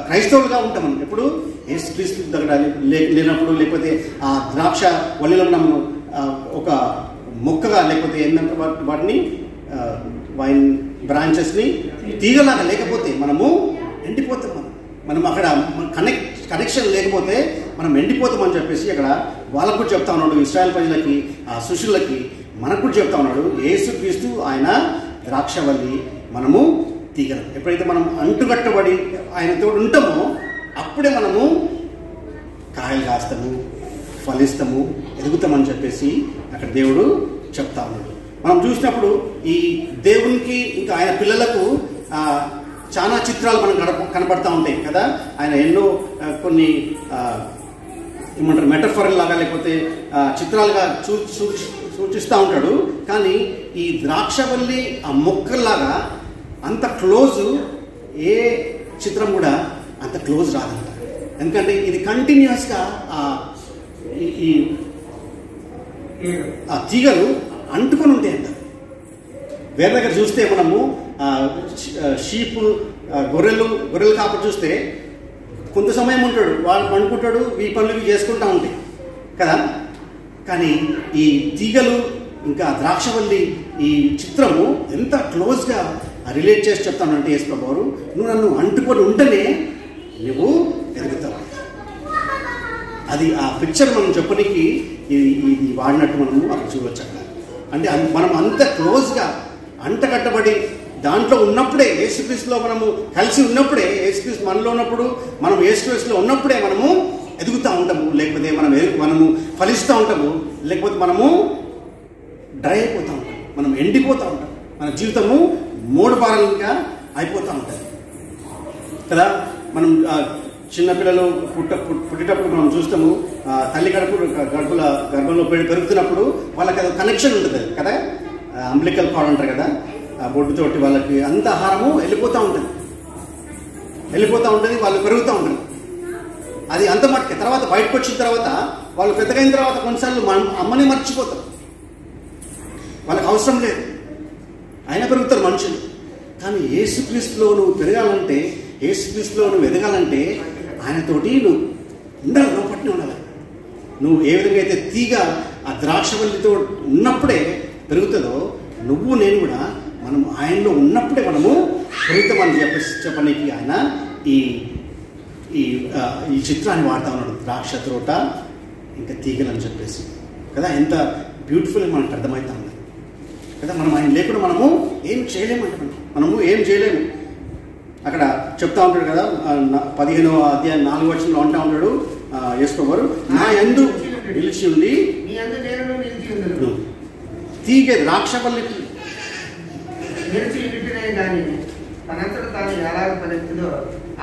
క్రైస్తవులుగా ఉంటాం. మనం ఎప్పుడు యేసుక్రీస్తు దగ్గర లేనప్పుడు, లేకపోతే ఆ ద్రాక్ష వల్లిలో మనం ఒక మొక్కగా, లేకపోతే ఏంటంటే వాటిని వైన్ బ్రాంచెస్ని తీగలాగా లేకపోతే మనము ఎండిపోతాం. మనం అక్కడ కనెక్షన్ లేకపోతే మనం ఎండిపోతామని చెప్పేసి అక్కడ వాళ్ళకు కూడా చెప్తా ఉన్నాడు. ఇశ్రాయేల్ ప్రజలకి, ఆ శిష్యులకి, మనకు కూడా చెప్తా ఉన్నాడు. యేసుక్రీస్తు ఆయన ద్రాక్షవల్లి, మనము తీగలం. ఎప్పుడైతే మనం అంటుకట్టబడి ఆయనతో ఉంటామో అప్పుడే మనము కాయలు కాస్తాము, ఫలిస్తాము, ఎదుగుతామని చెప్పేసి అక్కడ దేవుడు చెప్తా ఉన్నాడు. మనం చూసినప్పుడు ఈ దేవునికి ఇంకా ఆయన పిల్లలకు చాలా చిత్రాలు మనకు కనబడతా ఉంటాయి కదా. ఆయన ఎన్నో కొన్ని ఏమంటారు మెటఫర్ లాగా, లేకపోతే చిత్రాలుగా సూచిస్తూ ఉంటాడు. కానీ ఈ ద్రాక్షవల్లి ఆ మొక్కల్లాగా అంత క్లోజు ఏ చిత్రం కూడా అంత క్లోజ్ రాదంట. ఎందుకంటే ఇది కంటిన్యూస్గా ఆ తీగలు అంటుకొని ఉంటాయంట. వేరే దగ్గర చూస్తే మనము షీప్ గొర్రెలు కాపర్ చూస్తే కొంత సమయం ఉంటాడు, వాడు పండుకుంటాడు, ఈ పనులు చేసుకుంటూ ఉంటాయి కదా. కానీ ఈ తీగలు ఇంకా ద్రాక్షవల్లి ఈ చిత్రము ఎంత క్లోజ్గా రిలేట్ చేసి చెప్తాను అంటే యేసు ప్రభు వారు, నువ్వు నన్ను అంటుకొని ఉంటేనే నువ్వు ఎదుగుతావు. అది ఆ పిక్చర్ మనం చెప్పడానికి ఇది వాడినట్టు మనము అక్కడ చూడవచ్చు. అక్కడ అంటే మనం అంత క్లోజ్గా అంటకట్టబడి దాంట్లో ఉన్నప్పుడే, యేసుక్రీస్తులో మనము కలిసి ఉన్నప్పుడే, యేసుక్రీస్తు మనలో ఉన్నప్పుడు, మనం యేసుక్రీస్తులో ఉన్నప్పుడే మనము ఎదుగుతూ ఉంటాము. లేకపోతే మనము ఫలిస్తూ ఉంటాము, లేకపోతే మనము డ్రై అయిపోతూ ఉంటాం, మనం ఎండిపోతూ ఉంటాం, మన జీవితము మూడపారంగా అయిపోతూ ఉంటుంది కదా. మనం చిన్నపిల్లలు పుట్టేటప్పుడు మనం చూస్తాము, తల్లి గర్భంలో పెరుగుతున్నప్పుడు వాళ్ళకి అది కనెక్షన్ ఉంటుంది కదా, అంబ్లికల్ కార్డ్ అంటారు కదా, బొడ్డుతోటి వాళ్ళకి అంత ఆహారము వెళ్ళిపోతూ ఉంటుంది, వాళ్ళు పెరుగుతూ ఉంటుంది. అది అంత మట్టుకే తర్వాత బయటకు వచ్చిన తర్వాత వాళ్ళు పెద్దగైన తర్వాత కొన్నిసార్లు అమ్మని మర్చిపోతారు, వాళ్ళకి అవసరం లేదు, అయినా పెరుగుతారు మనుషులు. కానీ యేసుక్రీస్తులో నువ్వు పెరగాలంటే, యేసుక్రీస్తులో నువ్వు ఎదగాలంటే ఆయనతోటి నువ్వు ఉండాలి, లోపట్నే ఉండాలి. నువ్వు ఏ విధంగా అయితే తీగ ఆ ద్రాక్షవల్లితో ఉన్నప్పుడే పెరుగుతుందో, నువ్వు నేను కూడా మనం ఆయనలో ఉన్నప్పుడే మనము పెరుగుతామని చెప్పడానికి ఆయన ఈ చిత్రాన్ని వాడుతూ ఉన్నాడు. ద్రాక్ష తోట ఇంకా తీగలు అని చెప్పేసి కదా, ఎంత బ్యూటిఫుల్గా మనకు అర్థమవుతా ఉంది కదా. మనం ఆయన లేకుండా మనము ఏం చేయలేము అంటున్నాం, మనము ఏం చేయలేము. అక్కడ చెప్తా ఉంటాడు కదా, 15వ అధ్యాయం 4వ వచనంలో అంటా ఉంటాడు యేసు ప్రభువు, నా యందు నిలిచి ఉండి తీగ ద్రాక్షవల్లికి నిలిచి ఉంటేనే కానీ తనంతట తాను ఎలాగ ఫలిస్తుందో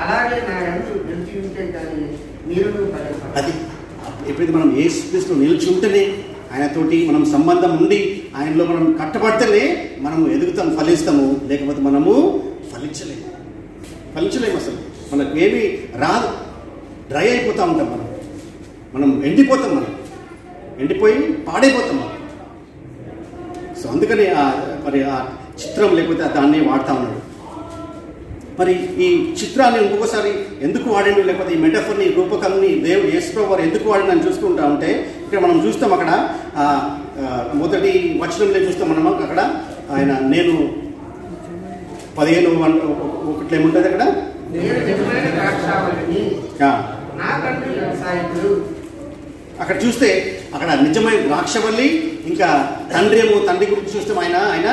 అలాగే నా యందు నిలిచి ఉంటే కానీ మీరు ఫలిస్తారు. అది ఎప్పుడైతే మనం యేసుక్రీస్తులో నిలిచి ఉంటేనే, ఆయనతోటి మనం సంబంధం ఉండి ఆయనలో మనం కట్టబడితేనే మనము ఎదుగుతాం, ఫలిస్తాము. లేకపోతే మనము ఫలించలేము అసలు. మనకు ఏమీ రాదు, డ్రై అయిపోతూ ఉంటాం, మనం ఎండిపోతాం, ఎండిపోయి పాడైపోతాం మనం. సో అందుకని మరి ఆ చిత్రం లేకపోతే దాన్ని వాడుతూ ఉన్నాడు. మరి ఈ చిత్రాన్ని ఇంకొకసారి ఎందుకు వాడిండు, లేకపోతే ఈ మెటఫర్ని, రూపకంని దేవుడు యేసు ప్రభువు వారు ఎందుకు వాడిండు అని చూసుకుంటా ఉంటే, ఇక్కడ మనం చూస్తాం అక్కడ మొదటి వచనంలో చూస్తాం మనం అక్కడ ఆయన నేను 15:1 ఏముంటుంది అక్కడ, అక్కడ చూస్తే అక్కడ నిజమైన ద్రాక్షవల్లి, ఇంకా తండ్రి గురించి చూస్తాం, ఆయన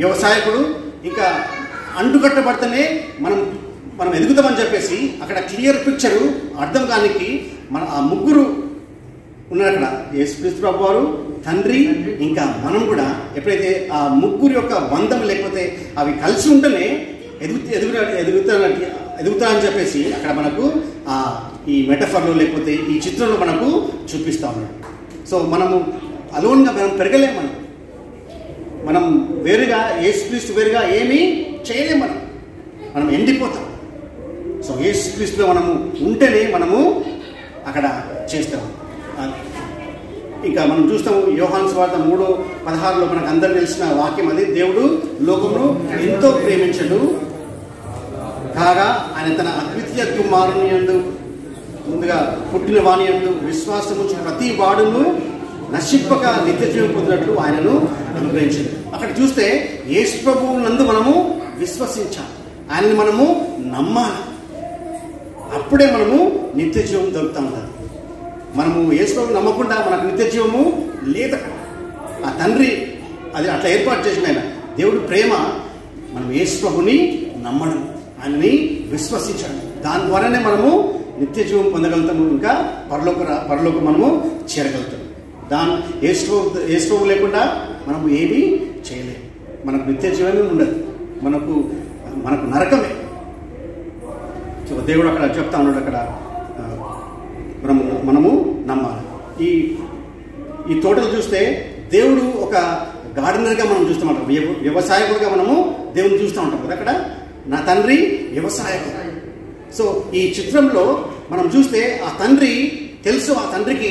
వ్యవసాయకుడు, ఇంకా అంటుకట్టబడితేనే మనం ఎదుగుతామని చెప్పేసి అక్కడ క్లియర్ పిక్చరు అర్థం కానికి మన ఆ ముగ్గురు ఉన్నారు అక్కడ. యేసుక్రీస్తు ప్రభు వారు, తండ్రి, ఇంకా మనం కూడా ఎప్పుడైతే ఆ ముగ్గురు యొక్క బంధం లేకపోతే అవి కలిసి ఉంటేనే ఎదుగుతారని చెప్పేసి అక్కడ మనకు ఈ మెటఫర్లో లేకపోతే ఈ చిత్రంలో మనకు చూపిస్తూ ఉన్నాడు. సో మనము అలోన్గా మనం పెరగలేము, మనం వేరుగా, యేసుక్రీస్తు వేరుగా ఏమీ చేయలేము, మనం ఎండిపోతాం. సో యేసుక్రీస్తులో మనము ఉంటేనే మనము అక్కడ చేస్తాము. ఇంకా మనం చూస్తాము యోహాను సువార్త 3:16 మనకు అందరూ తెలిసిన వాక్యం అది, దేవుడు లోకమును ఎంతో ప్రేమించడు కాగా ఆయన తన అద్వితీయ కుమారుని యందు ముందుగా పుట్టిన వాని యందు విశ్వాసము ప్రతి వాడును నశింపక నిత్యజీవం పొందినట్లు ఆయనను అనుగ్రహించింది. అక్కడ చూస్తే యేసు ప్రభువు నందు మనము విశ్వసించాలి, ఆయనని మనము నమ్మాలి, అప్పుడే మనము నిత్యజీవం దొరుకుతూ ఉంటుంది. మనము యేసు ప్రభువు నమ్మకుండా మనకు నిత్యజీవము లేదు. ఆ తండ్రి అది అట్లా ఏర్పాటు చేసిన ఆయన దేవుడు ప్రేమ, మనం యేసు ప్రభుని నమ్మడం, ఆయనని విశ్వసించడం, దాని ద్వారానే మనము నిత్యజీవం పొందగలుగుతాము, ఇంకా పరలోకం మనము చేరగలుగుతాము. యేసు ప్రభు లేకుండా మనము ఏమీ చేయలేము, మనకు నిత్యజీవమే ఉండదు, మనకు నరకమే. సో దేవుడు అక్కడ చెప్తా ఉన్నాడు, అక్కడ మనము నమ్మాలి. ఈ తోటలు చూస్తే దేవుడు ఒక గార్డెనర్గా మనం చూస్తూ ఉంటాం, వ్యవసాయకుడిగా మనము దేవుని చూస్తూ ఉంటాం కదా. అక్కడ నా తండ్రి వ్యవసాయకుడు. సో ఈ చిత్రంలో మనం చూస్తే ఆ తండ్రి తెలుసు, ఆ తండ్రికి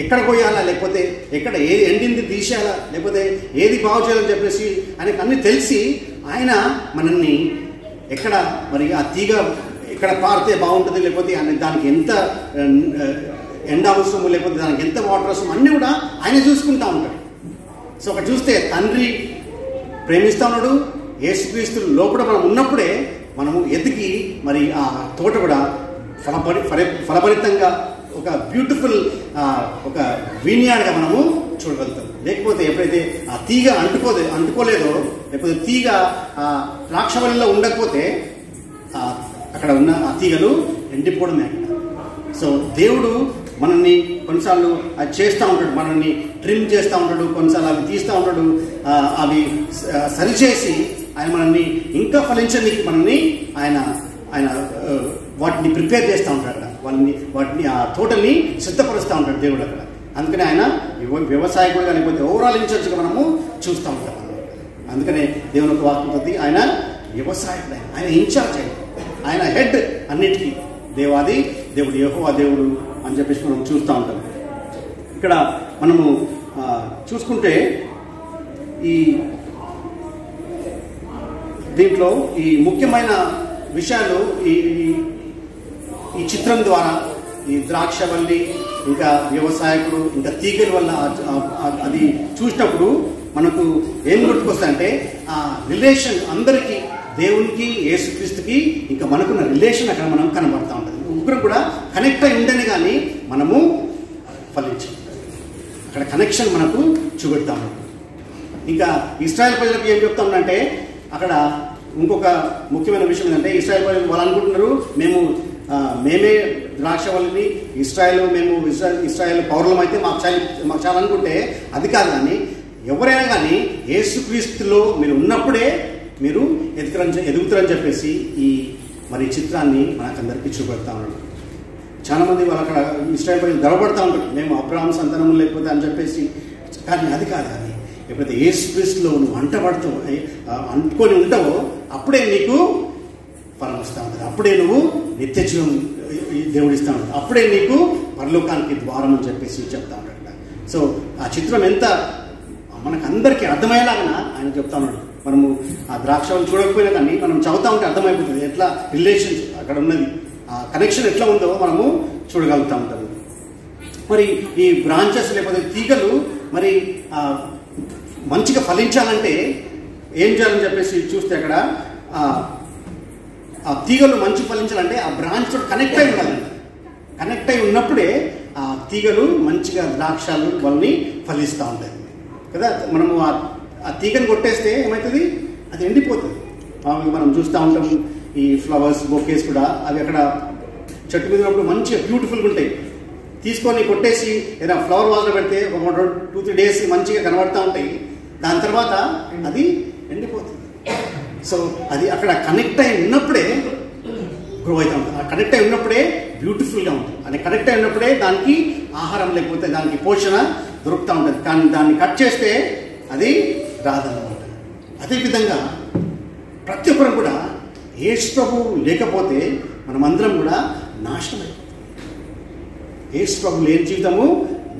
ఎక్కడ పోయాలా, లేకపోతే ఎక్కడ ఏది ఎండింది తీసేయాలా, లేకపోతే ఏది బాగు చేయాలని చెప్పేసి ఆయనకు అన్నీ తెలిసి ఆయన మనల్ని ఎక్కడ మరి ఆ తీగ ఎక్కడ పారితే బాగుంటుంది, లేకపోతే దానికి ఎంత ఎండ అవసరము, లేకపోతే దానికి ఎంత వాటర్ అవసరం, అన్నీ కూడా ఆయన చూసుకుంటూ ఉంటాడు. సో అక్కడ చూస్తే తండ్రి ప్రేమిస్తూ ఉన్నాడు, యేసుక్రీస్తు లోపల మనం ఉన్నప్పుడే మనము ఎదిగి మరి ఆ తోట కూడా ఫలభరితంగా ఒక బ్యూటిఫుల్ ఒక వినియాడ్గా మనము చూడగలుగుతాం. లేకపోతే ఎప్పుడైతే ఆ తీగ అంటుకోలేదో, లేకపోతే తీగ ద్రాక్షవల్లిలో ఉండకపోతే అక్కడ ఉన్న ఆ తీగలు ఎండిపోవడమే. సో దేవుడు మనల్ని కొన్నిసార్లు అది చేస్తూ ఉంటాడు, మనల్ని ట్రిమ్ చేస్తూ ఉంటాడు, కొన్నిసార్లు అవి తీస్తూ ఉంటాడు, అవి సరిచేసి ఆయన మనల్ని ఇంకా ఫలించడానికి మనల్ని ఆయన వాటిని ప్రిపేర్ చేస్తూ ఉంటాడు. వాటిని ఆ తోటని సిద్ధపరుస్తూ ఉంటాడు దేవుడు అక్కడ. అందుకని ఆయన వ్యవసాయకుడుగా లేకపోతే ఓవరాల్ ఇన్ఛార్జ్గా మనము చూస్తూ ఉంటాం. అందుకనే దేవుని ఒక వాక్యం కొద్ది ఆయన వ్యవసాయకుడు, ఆయన ఇన్ఛార్జ్, ఆయన హెడ్ అన్నిటికీ. దేవుడు యెహోవా దేవుడు అని చెప్పేసి మనం చూస్తూ ఉంటాం. ఇక్కడ మనము చూసుకుంటే దీంట్లో ఈ ముఖ్యమైన విషయాలు ఈ చిత్రం ద్వారా ఈ ద్రాక్షవల్లి ఇంకా వ్యవసాయకుడు ఇంకా తీగల వల్ల అది చూసినప్పుడు మనకు ఏం గుర్తుకొస్తాయంటే ఆ రిలేషన్ అందరికీ, దేవునికి యేసుక్రీస్తుకి ఇంకా మనకున్న రిలేషన్ అక్కడ మనం కనబడతా ఉంటుంది. ముగ్గురు కూడా కనెక్ట్ అయి ఉండని కానీ మనము ఫలించాం. అక్కడ కనెక్షన్ మనకు చూపెడతా ఉంటుంది. ఇంకా ఇశ్రాయేల్ ప్రజలకు ఏం చెప్తా ఉందంటే అక్కడ ఇంకొక ముఖ్యమైన విషయం ఏంటంటే ఇశ్రాయేల్ ప్రజలు వాళ్ళు అనుకుంటున్నారు మేమే ద్రాక్షవల్లిని, ఇశ్రాయేల్ పౌరులం అయితే మాకు చాలా అనుకుంటే అది కాదు. కానీ ఎవరైనా కానీ యేసుక్రీస్తులో మీరు ఉన్నప్పుడే మీరు ఎదుగుతారని చెప్పేసి ఈ మరి చిత్రాన్ని మనకందరికీ చూపెడతా ఉన్నాడు. చాలా మంది వాళ్ళు అక్కడ ఇశ్రాయేల్ ప్రజలు గర్వపడతా ఉంటారు, మేము అబ్రహాము సంతానం లేకపోతే అని చెప్పేసి. కానీ అది కాదు. కానీ ఎప్పుడైతే యేసుక్రీస్తులో నువ్వు అంటుకొని ఉంటావో అప్పుడే నీకు ఫలం వస్తూ ఉంటుంది, అప్పుడే నువ్వు నిత్య జీవం దేవుడిస్తూ ఉంటాడు, అప్పుడే నీకు పరలోకానికి ద్వారం అని చెప్పేసి చెప్తా ఉంటాడు. సో ఆ చిత్రం ఎంత మనకు అందరికీ అర్థమయ్యేలాగా ఆయన చెప్తా ఉన్నాడు. మనము ఆ ద్రాక్షలు చూడకపోయినా కానీ మనం చదువుతా ఉంటే అర్థమైపోతుంది ఎట్లా రిలేషన్ అక్కడ ఉన్నది, ఆ కనెక్షన్ ఎట్లా ఉందో మనము చూడగలుగుతూ ఉంటాము. మరి ఈ బ్రాంచెస్ లేకపోతే తీగలు మరి మంచిగా ఫలించాలంటే ఏం చేయాలని చెప్పేసి చూస్తే అక్కడ ఆ తీగలు మంచి ఫలించాలంటే ఆ బ్రాంచ్ కనెక్ట్ అయి ఉండాలండి. కనెక్ట్ అయి ఉన్నప్పుడే ఆ తీగలు మంచిగా ద్రాక్షలు వాళ్ళని ఫలిస్తూ ఉంటాయి కదా. మనము ఆ తీగను కొట్టేస్తే ఏమవుతుంది, అది ఎండిపోతుంది. మనం చూస్తూ ఉంటాము ఈ ఫ్లవర్స్ బొకేస్ కూడా అవి అక్కడ చెట్టు మీద ఉన్నప్పుడు మంచిగా బ్యూటిఫుల్గా ఉంటాయి. తీసుకొని కొట్టేసి ఏదైనా ఫ్లవర్ వాజ్లో పెడితే ఒక 2-3 డేస్ మంచిగా కనబడుతూ ఉంటాయి, దాని తర్వాత అది ఎండిపోతుంది. సో అది అక్కడ కనెక్ట్ అయి ఉన్నప్పుడే గ్రో అవుతూ ఉంటుంది, కనెక్ట్ అయి ఉన్నప్పుడే బ్యూటిఫుల్గా ఉంటుంది. అది కనెక్ట్ అయి ఉన్నప్పుడే దానికి ఆహారం లేకపోతే దానికి పోషణ దొరుకుతూ ఉంటుంది. కానీ దాన్ని కట్ చేస్తే అది రాదన్నమాట. అదేవిధంగా ప్రతి ఒక్కరు కూడా యేసు ప్రభువు లేకపోతే మనమందరం కూడా నాశనం అయిపోతాం. యేసు ప్రభువు లేని జీవితము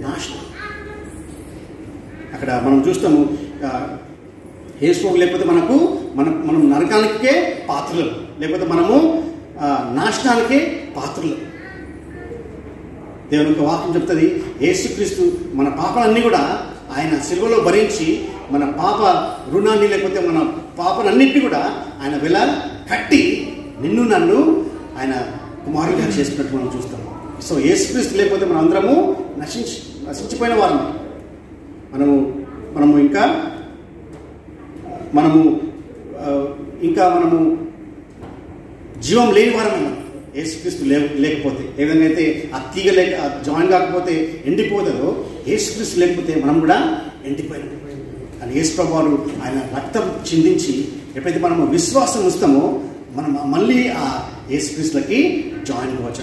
నాశనం. అక్కడ మనం చూస్తాము యేసు ప్రభువు లేకపోతే మనం నరకానికే పాత్రలు, లేకపోతే మనము నాశనానికే పాత్రలు. దేవుని యొక్క వాక్యం చెప్తుంది యేసుక్రీస్తు మన పాపాలన్నీ కూడా ఆయన సిలువలో భరించి మన పాప రుణాన్ని లేకపోతే మన పాపలన్నింటినీ కూడా ఆయన వెల కట్టి నిన్ను నన్ను ఆయన కుమారుడిగా చేసుకున్నట్టు మనం చూస్తాము. సో యేసుక్రీస్తు లేకపోతే మనం అందరము నశించిపోయిన వారు. మనము మనము జీవం లేని వారం యేసుక్రీస్తు లేకపోతే. ఏ విధంగా అయితే ఆ తీగ జాయిన్ కాకపోతే ఎండిపోతుందో యేసుక్రీస్తు లేకపోతే మనం కూడా ఎండిపోయినాం. కానీ యేసు ప్రభువారు ఆయన రక్తం చిందించి ఎప్పుడైతే మనము విశ్వాసం ఇస్తామో మనం మళ్ళీ ఆ యేసుక్రీస్తులకి జాయిన్ కావచ్చు.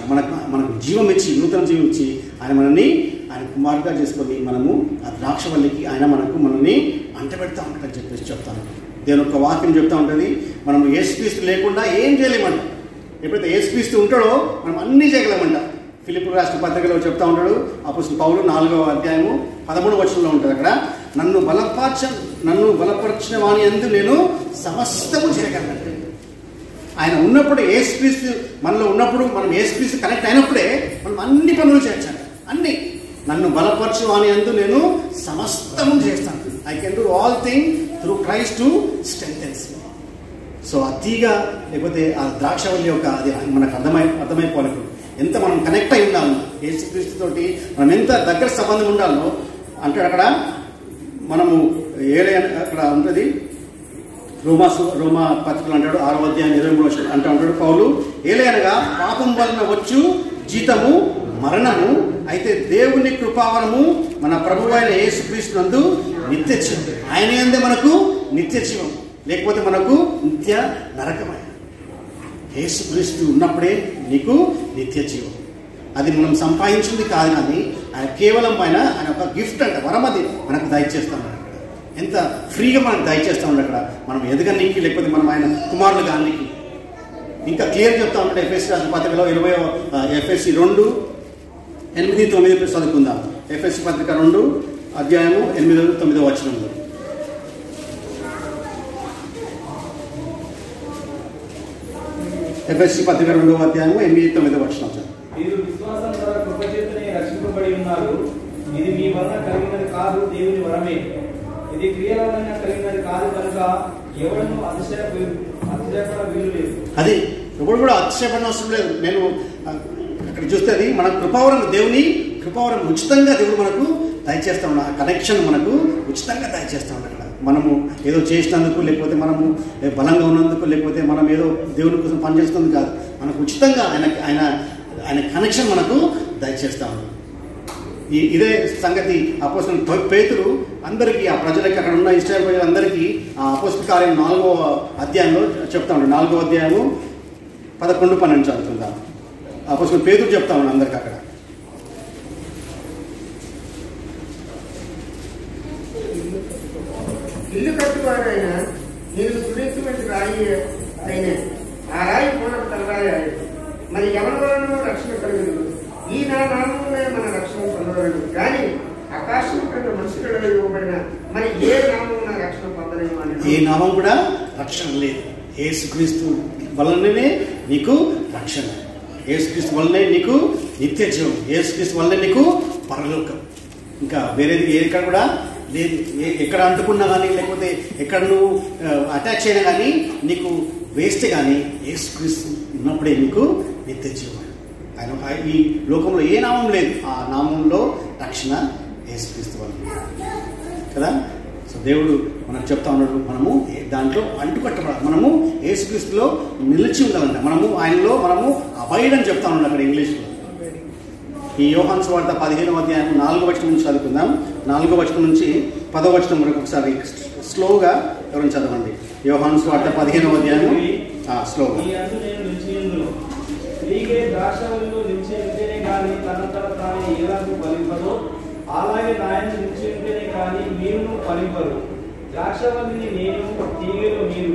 మనకు జీవం ఇచ్చి నూతన జీవం ఇచ్చి ఆయన కుమారుగా చేసుకొని మనము ఆ ద్రాక్షవల్లికి ఆయన మనల్ని అంటబెడతా ఉంటాడని చెప్పేసి చెప్తాను. దేవుని యొక్క వాక్యం చెప్తా ఉంటుంది మనము యేసుక్రీస్తు లేకుండా ఏం చేయలేమంట. ఎప్పుడైతే యేసుక్రీస్తు ఉంటాడో మనం అన్నీ చేయగలమంట. ఫిలిప్పీయులకు రాసిన పత్రికలో చెప్తా ఉంటాడు అపోస్తలుడైన పౌలు 4వ అధ్యాయము 13వ వచనంలో ఉంటుంది. అక్కడ నన్ను బలపరచిన వాని యందు నేను సమస్తము చేయగలను. ఆయన ఉన్నప్పుడు యేసుక్రీస్తు మనలో ఉన్నప్పుడు మనం యేసుక్రీస్తు కనెక్ట్ అయినప్పుడే మనం అన్ని పనులు చేయాలి. అన్ని నన్ను బలపరచు వాని యందు నేను సమస్తము చేస్తాను. I can do all thing through Christ to strengthens me. So ఆ తీగ లేకపోతే ఆ ద్రాక్షవల్లి యొక్క అది మనకు అర్థమైపోవాలి. ఎంత మనం కనెక్ట్ అయి ఉండాలి యేసుక్రీస్తుతోటి, మనం ఎంత దగ్గర సంబంధం ఉండాలో అంటే అక్కడ మనము అక్కడ ఉంటుంది రోమా పత్రికలు అంటాడు 6వ అధ్యాయం 23 అంటే అంటాడు పౌలు, ఏలయనగా పాపం వలన వచ్చు జీతము మరణము, అయితే దేవుని కృపావరము మన ప్రభువు అయిన యేసుక్రీస్తు నందు నిత్య జీవం. ఆయన యందే మనకు నిత్య జీవం, లేకపోతే మనకు నిత్య నరకమైన. యేసుక్రీస్తు ఉన్నప్పుడే నీకు నిత్య జీవం. అది మనం సంపాదించింది కాదు, కానీ ఆయన కేవలం ఆయన ఒక గిఫ్ట్ అంట, వరం అది మనకు దయచేస్తాం. ఎంత ఫ్రీగా మనకు దయచేస్తూ ఉండే అక్కడ మనం ఎదగనికి, లేకపోతే మనం ఆయన కుమారులు గానికి. ఇంకా క్లియర్ చెప్తా ఉంటాడు ఎఫ్ఎస్సి రాసిన పత్రికలో 20 ఎఫ్ఎస్సి 2:8-9 చదువుకుందాం. ఎఫ్ఎస్సి పత్రిక 2 అధ్యాయము 8-9 వచనంలో. ఎఫ్ఎస్సి పత్రిక 2వ అధ్యాయము 8-9 వచనం. మీరు విశ్వాసం ద్వారా కృపచేతనే రక్షింపబడి ఉన్నారు. ఇది మీ వలన కలిగినది కాదు, దేవుని వరమే. ఇది క్రియల వలన కలిగినది కాదు కనుక ఎవడను అతిశయపడ వీలు లేదు. అది ఇప్పుడు కూడా అతిశయపడిన అవసరం లేదు. నేను అక్కడ చూస్తే అది మన కృపావరం, దేవుని కృపావరం ఉచితంగా దేవుడు మనకు దయచేస్తా ఉన్నాడు. ఆ కనెక్షన్ మనకు ఉచితంగా దయచేస్తా ఉన్నాడు. అక్కడ మనము ఏదో చేసినందుకు, లేకపోతే మనము బలంగా ఉన్నందుకు, లేకపోతే మనం ఏదో దేవుని కోసం పనిచేస్తున్నందుకు కాదు, మనకు ఉచితంగా ఆయన కనెక్షన్ మనకు దయచేస్తా ఉన్నాడు. ఇదే సంగతి అపోస్తలుడు పేతురు అందరికీ, ఆ ప్రజలకి, అక్కడ ఉన్న ఇశ్రాయేలు ప్రజలందరికీ ఆ అపోస్తల కార్యం 4వ అధ్యాయంలో చెప్తా ఉన్నాడు. 4వ అధ్యాయము 11-12 చదువుతుందాం. అపోస్తలుడు పేతురు చెప్తా ఉన్నాడు అందరికి అక్కడ. ఇల్లు కట్టువాడైన నేను సురేటువంటి రాయి అయిన ఆ రాయి పూర్ణ తలరాయి ఆయన మరి ఎవరి వలన రక్షణ కలుగును. ఈ నా నామమునే మన రక్షణ పొందగలడు, కానీ ఆకాశం కన్నా మనుషులలో ఇవ్వబడిన మరి ఏ నామమున రక్షణ పొందలేము అని. ఏ నామం కూడా రక్షణ లేదు. యేసుక్రీస్తు వలననే నీకు రక్షణ, యేసుక్రీస్తు వల్లనే నీకు నిత్య జీవం, యేసుక్రీస్తు వల్లనే నీకు పరలోకం. ఇంకా వేరేది ఎక్కడ కూడా లేదు. ఎక్కడ అంటుకున్నా కానీ, లేకపోతే ఎక్కడ నువ్వు అటాచ్ అయినా కానీ నీకు వేస్తే కానీ యేసుక్రీస్తు ఉన్నప్పుడే నీకు నిత్య జీవం. ఆయన ఈ లోకంలో ఏ నామం లేదు, ఆ నామంలో రక్షణ యేసుక్రీస్తు వల్ల కదా. సో దేవుడు మనకు చెప్తా ఉన్నాడు, మనము దాంట్లో అంటుకట్టబడాలి, మనము యేసుక్రీస్తులో నిలిచి ఉండాలంట, మనము ఆయనలో మనము అబాయిడ్ అని చెప్తా ఉన్నాడు అక్కడ ఇంగ్లీష్లో. ఈ యోహాను సువార్త 15వ అధ్యాయం 4వ వచనం నుంచి చదువుకుందాం. 4వ వచనం నుంచి 10వ వచనం వరకు ఒకసారి స్లోగా ఎవరైనా చదవండి. యోహాను సువార్త 15వ అధ్యాయం స్లోగా. ద్రాక్షవల్లిలో నిలిచి ఉంటేనే కానీ తనంతట తాను ఎలాగూ ఫలింపదో, అలాగే నాయన నిలిచి ఉంటేనే కానీ మీరును ఫలింపరు. ద్రాక్షవల్లిని నేను, తీగలో మీరు.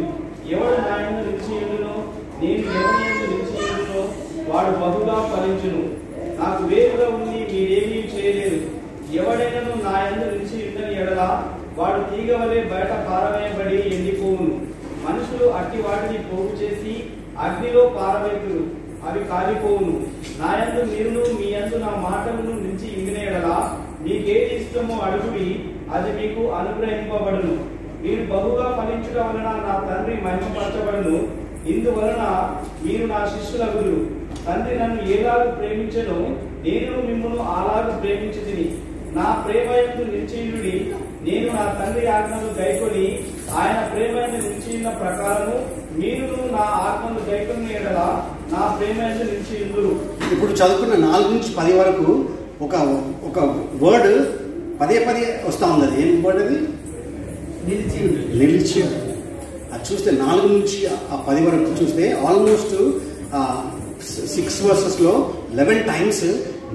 ఎవడు నాయన నిలిచి ఉండునో, నేను ఎవరి యందు నిలిచి ఉండునో వాడు బహుగా ఫలించును. నాకు వేరుగా ఉండి మీరేమీ చేయలేరు. ఎవడైనను నా యందు నిలిచి ఉండని ఎడల వాడు తీగ వలె బయట పారవేయబడి ఎండిపోవును. మనుషులు అట్టి వాటిని పోగు చేసి అగ్నిలో పారవేతురు, అవి కాలిపోవును. నా యందు మీరును మీ యందు నా మాటలను నిలిచి ఉండిన ఎడల మీకేది ఇష్టమో అడుగుడి, అది మీకు అనుగ్రహింపబడును. మీరు బహుగా ఫలించుట వలన నా తండ్రి మహిమపరచబడును. ఇందువలన మీరు నా శిష్యులగుదురు. తండ్రి నన్ను ఏలాగు ప్రేమించెనో నేను మిమ్మును అలాగు ప్రేమించితిని. నా ప్రేమ యందు నిలిచియుడి. నేను నా తండ్రి ఆజ్ఞలు గైకొని ఆయన ప్రేమ యందు నిలిచిన ప్రకారము మీరును నా ఆత్మను గైకొని ఎడల నా ప్రేమ యందు నిలిచియుందురు. ఇప్పుడు చదువుకున్న 4 నుంచి 10 వరకు ఒక వర్డ్ పదే వస్తా ఉంది. అది ఏం వర్డ్? అది నిలిచి. అది చూస్తే 4 నుంచి 10 వరకు చూస్తే ఆల్మోస్ట్ 6 వర్సెస్లో 11 టైమ్స్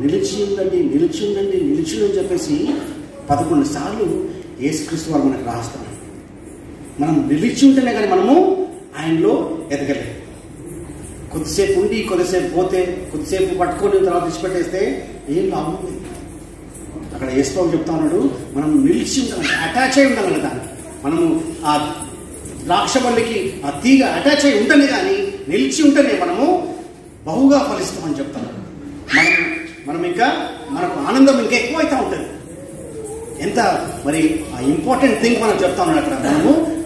నిలిచి ఉండండి, నిలిచి ఉండండి, నిలిచి అని చెప్పేసి 11 సార్లు యేసుక్రీస్తు వారు మనకు రాస్తాడు. మనం నిలిచి ఉంటేనే కానీ మనము ఆయనలో ఎదగలేదు. కొద్దిసేపు ఉండి కొద్దిసేపు పోతే, కొద్దిసేపు పట్టుకొని తర్వాత విడిచిపెట్టేస్తే ఏం లాభం లేదు. అక్కడ యేసుప్రభు చెప్తా ఉన్నాడు, మనం నిలిచి ఉండాలంటే అటాచ్ అయి ఉండాలంట దానికి. మనము ఆ ద్రాక్షవల్లికి ఆ తీగ అటాచ్ అయి ఉంటేనే కానీ, నిలిచి ఉంటేనే మనము బహుగా ఫలిస్తామని చెప్తాను. మనం ఇంకా మనకు ఆనందం ఇంకా ఎక్కువైతే ఉంటుంది. ఎంత మరి ఆ ఇంపార్టెంట్ థింగ్ మనం చెప్తా ఉన్నాడు అక్కడ.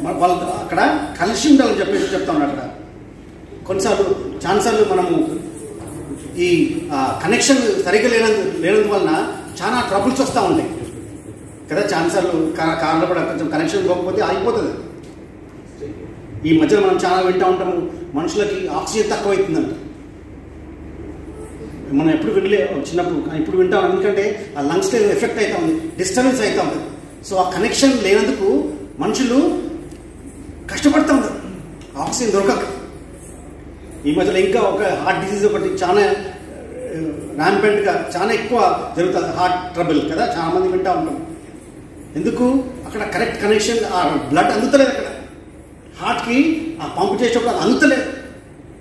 వాళ్ళు అక్కడ కలిసి ఉండాలని చెప్పేసి చెప్తా ఉన్నాడు. అక్కడ చాలాసార్లు మనము ఈ కనెక్షన్ సరిగ్గా లేనందువలన చాలా ట్రబుల్స్ వస్తూ ఉంటాయి కదా. చాలాసార్లు కార్లో కూడా కొంచెం కనెక్షన్ పోకపోతే ఆగిపోతుంది. ఈ మధ్యలో మనం చాలా వింటూ ఉంటాము, మనుషులకి ఆక్సిజన్ తక్కువైతుందంట. మనం ఎప్పుడు వినలే చిన్నప్పుడు, ఇప్పుడు వింటాం. ఎందుకంటే ఆ లంగ్స్లో ఎఫెక్ట్ అవుతా ఉంది, డిస్టర్బెన్స్ అవుతూ ఉంటుంది. సో ఆ కనెక్షన్ లేనందుకు మనుషులు కష్టపడుతూ ఉంటారు ఆక్సిజన్ దొరకక. ఈ మధ్యలో ఇంకా ఒక హార్ట్ డిసీజ్ ఒకటి చాలా ర్యాంపెంట్గా చాలా ఎక్కువ జరుగుతుంది, హార్ట్ ట్రబుల్ కదా. చాలా మంది వింటూ ఉంటాం. ఎందుకు? అక్కడ కరెక్ట్ కనెక్షన్, ఆ బ్లడ్ అందుతలేదు అక్కడ హార్ట్కి, ఆ పంప్ చేసేటప్పుడు అది అందుతలేదు.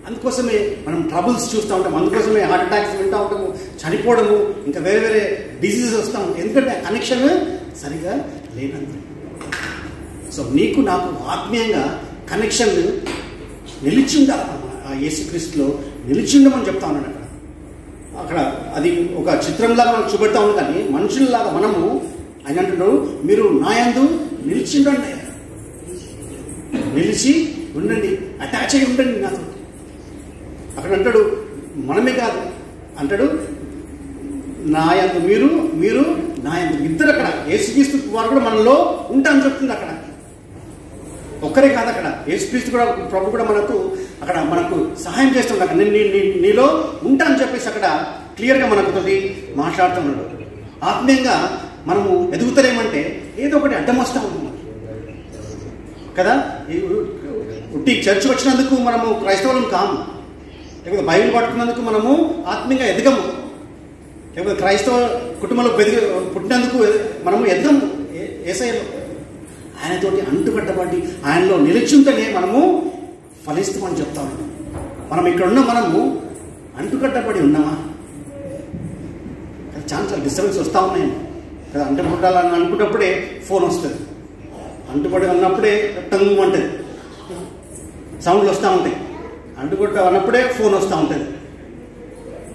అందుకోసమే మనం ట్రబుల్స్ చూస్తూ ఉంటాం, అందుకోసమే హార్ట్ అటాక్స్ వింటూ ఉంటాము, చనిపోవడము, ఇంకా వేరే వేరే డిసీజెస్ వస్తూ ఉంటాం. ఎందుకంటే ఆ కనెక్షన్ సరిగా లేనందుకు. సో నీకు నాకు ఆత్మీయంగా కనెక్షన్ నిలిచి ఉండాలి. ఆ యేసుక్రీస్తులో నిలిచి ఉండమని చెప్తా ఉన్నాడు అక్కడ. అది ఒక చిత్రంలాగా మనకు చూపెడతా ఉంది, కానీ మనుషుల్లాగా మనము ఆయన అంటున్నాడు, మీరు నా యందు నిలిచి ఉండండి, నిలిచి ఉండండి, అటాచ్ అయి ఉండండి నాతో. అక్కడ అంటాడు మనమే కాదు, అంటాడు నా యందు మీరు, మీరు నా యందు, ఇద్దరు. అక్కడ యేసుక్రీస్తు వారు కూడా మనలో ఉంటా అని చెప్తుంది అక్కడ. ఒక్కరే కాదు, అక్కడ యేసుక్రీస్తు కూడా, ప్రభు కూడా మనకు సహాయం చేస్తుంది. అక్కడ నీలో ఉంటా అని చెప్పేసి అక్కడ క్లియర్గా మనతో మాట్లాడుతున్నాడు. ఆత్మీయంగా మనము ఎదుగుతలేమంటే ఏదో ఒకటి అడ్డం వస్తూ ఉంది కదా. ఉట్టి చర్చ్ వచ్చినందుకు మనము క్రైస్తవులను కాము, లేకపోతే బైబిల్ పట్టుకున్నందుకు మనము ఆత్మీయంగా ఎదగము, లేకపోతే క్రైస్తవ కుటుంబంలో పుట్టినందుకు మనము ఎదగము. యేసయ్యలో ఆయనతోటి అంటుకట్టబడి ఆయనలో నిలిచుంటేనే మనము ఫలిస్తామని చెప్తా ఉన్నాం. మనం ఇక్కడ ఉన్న మనము అంటుకట్టబడి ఉన్నామా? చాలా డిస్టర్బెన్స్ వస్తూ ఉన్నాయి కదా. అంటుకుంటాలని అనుకున్నప్పుడే ఫోన్ వస్తుంది, అంటుపడి ఉన్నప్పుడే టంగు అంటుంది, సౌండ్లు వస్తూ ఉంటాయి. అంటుకుంటా అన్నప్పుడే ఫోన్ వస్తూ ఉంటుంది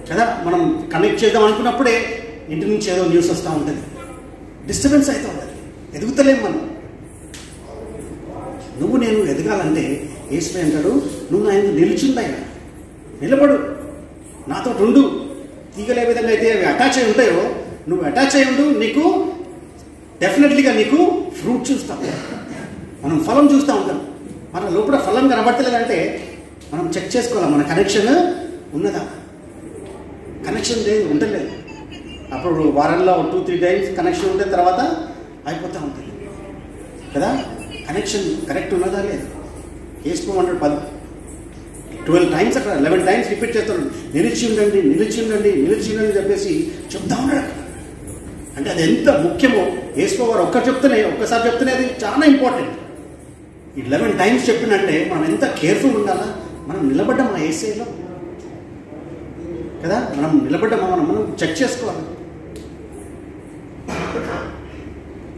కదా. మనం కనెక్ట్ చేద్దాం అనుకున్నప్పుడే ఇంటి నుంచి ఏదో న్యూస్ వస్తూ ఉంటుంది. డిస్టర్బెన్స్ అవుతూ ఉంటుంది, ఎదుగుతలేము మనం. నువ్వు నేను ఎదగాలంటే యేసు అంటాడు, నువ్వు నా ఎందుకు నిలిచిందాయన, నిలబడు, నాతో ఉండు. తీగలే విధంగా అయితే అవి అటాచ్ అయి ఉంటాయో నువ్వు అటాచ్ అయి ఉండు, నీకు డెఫినెట్లీగా నీకు ఫ్రూట్ చూస్తాం, మనం ఫలం చూస్తూ ఉంటాం. మన లోపల ఫలం కనబడతలేదంటే మనం చెక్ చేసుకోవాలి, మన కనెక్షన్ ఉన్నదా. కనెక్షన్ లేదు, ఉండలేదు. అప్పుడు వారంలో 2-3 times కనెక్షన్ ఉంటే తర్వాత అయిపోతూ ఉంటుంది కదా. కనెక్షన్ కరెక్ట్ ఉన్నదా లేదు. వేసుకోమంటాడు 12 times, అక్కడ 11 times రిపీట్ చేస్తాడు. నిలిచి ఉండండి, నిలిచి ఉండండి, నిలిచి ఉండండి చెప్పేసి చెప్తా ఉన్నాడు అక్కడ. అంటే అది ఎంత ముఖ్యమో వేసుకోవారు ఒక్కసారి చెప్తేనే అది చాలా ఇంపార్టెంట్. ఈ 11 times చెప్పినంటే మనం ఎంత కేర్ఫుల్ ఉండాలా. మనం నిలబడ్డామా ఏసైలో కదా, మనం నిలబడ్డామా, మనం చెక్ చేసుకోవాలి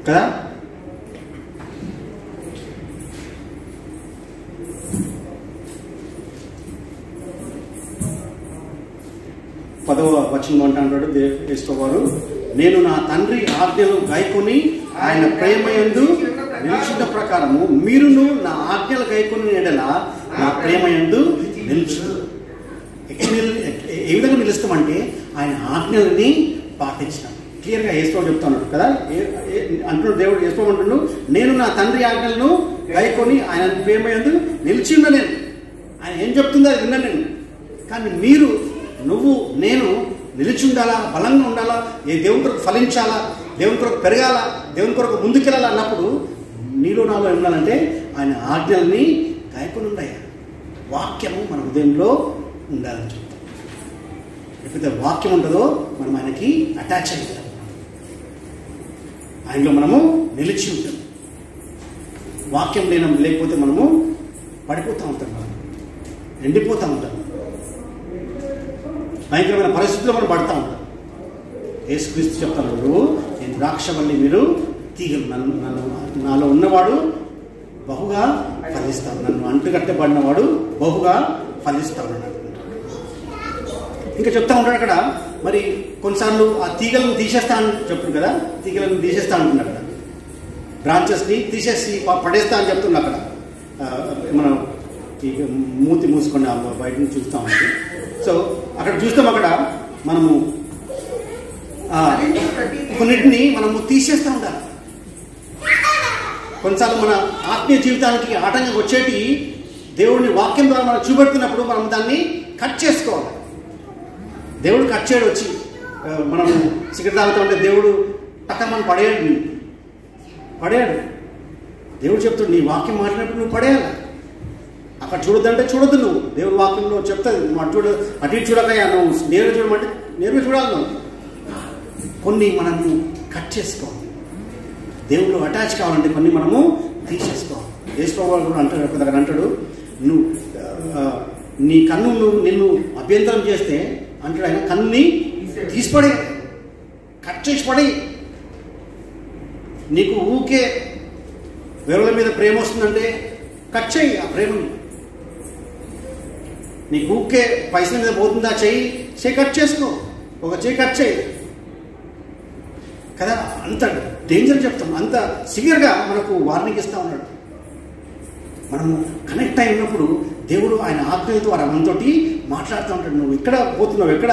కదా. పదవ వచనం అంటాడు యేసువారు, నేను నా తండ్రి ఆజ్ఞలు గైకొని ఆయన ప్రేమయందు నిలిచిన ప్రకారము మీరును నా ఆజ్ఞలు గైకొని ఎడల నా ప్రేమయందు నిలుచు. ఏ విధంగా నిలుస్తామంటే ఆయన ఆజ్ఞలని పాటించినాం. క్లియర్గా యేసువారు చెప్తున్నాడు కదా. అంటున్నాడు దేవుడు, యేసువారు అంటున్నాడు, నేను నా తండ్రి ఆజ్ఞలను గైకొని ఆయన ప్రేమయందు నిలిచి ఉన్నా. నేను ఆయన ఏం చెప్తుందో అది విన్నా నేను. కానీ మీరు, నువ్వు, నేను నిలిచి ఉండాలా, బలంగా ఉండాలా, ఏ దేవుని కొరకు ఫలించాలా, దేవుని కొరకు పెరగాల, దేవుని కొరకు ముందుకెళ్ళాలా అన్నప్పుడు నీలో నాలో ఉండాలంటే ఆయన ఆజ్ఞల్ని గాయకుని ఉండాలి. వాక్యము మన హృదయంలో ఉండాలని చెప్తాం. ఎప్పుడైతే వాక్యం ఉంటుందో మనం ఆయనకి అటాచ్ అయి ఉంటాం, ఆయనలో మనము నిలిచి ఉంటాం. వాక్యం లేకపోతే మనము పడిపోతూ ఉంటాం, మనం ఎండిపోతూ ఉంటాం, భయంకరమైన పరిస్థితుల్లో మనం పడుతూ ఉంటాం. యేసుక్రీస్తు చెప్తాను, నేను ద్రాక్షవల్లి, మీరు తీగలు, నాలో ఉన్నవాడు బహుగా ఫలిస్తాడు, నన్ను అంటుకట్టబడినవాడు బహుగా ఫలిస్తాడు. ఇంకా చెప్తా ఉంటాడు అక్కడ. మరి కొన్నిసార్లు ఆ తీగలను తీసేస్తా అని చెప్తాడు కదా, తీగలను తీసేస్తా అంటున్నాడు కదా. బ్రాంచెస్ని తీసేసి పడేస్తా అని చెప్తున్నా అక్కడ. మనం ఈ మూతి మూసుకొని బయట నుంచి చూస్తూ ఉంటాం. సో అక్కడ చూస్తాం, అక్కడ మనము కొన్నిటిని మనము తీసేస్తూ ఉండాలి. కొన్నిసార్లు మన ఆత్మీయ జీవితానికి ఆటంకం వచ్చేటి దేవుడిని వాక్యం ద్వారా మనం చూపెడుతున్నప్పుడు మనం దాన్ని కట్ చేసుకోవాలి. దేవుడు కట్ చేయడు. వచ్చి మనం సిగరెట్ తాగుతూ ఉంటే దేవుడు టక్కమని పడేయడు. దేవుడు చెప్తాడు, నీ వాక్యం మాట్లాడినప్పుడు నువ్వు పడేయాలి. అక్కడ చూడొద్దంటే చూడొద్దు. నువ్వు దేవుడి వాక్యంలో చెప్తాది, నువ్వు అటు ఇటు చూడకయ్యా, నువ్వు నేరుగా చూడమంటే నేరుగా చూడాలి. నువ్వు కొన్ని మనము కట్ చేసుకోవాలి. దేవుళ్ళు అటాచ్ కావాలంటే కొన్ని మనము తీసేసుకోవాలి. యేసుప్రభువు కూడా అంటాడు, ఒక దగ్గర అంటాడు, నువ్వు నీ కన్ను నిన్ను అభ్యంతరం చేస్తే అంటాడు ఆయన, కన్నుని తీసిపడే, కట్ చేసి పడే. నీకు ఊకే వేరుల మీద ప్రేమ వస్తుందంటే కట్ చేయి ఆ ప్రేమని. నీకు ఊకే పైసల మీద పోతుందా, చేయి కట్ చేసుకో, ఒక చేయి కట్ చేయి కదా. అంత డేంజర్ చెప్తాం, అంత సివియర్గా మనకు వార్నింగ్ ఇస్తూ ఉన్నాడు. మనము కనెక్ట్ అయినప్పుడు దేవుడు ఆయన ఆజ్ఞల ద్వారా మనతోటి మాట్లాడుతూ ఉంటాడు. నువ్వు ఎక్కడ పోతున్నావు, ఎక్కడ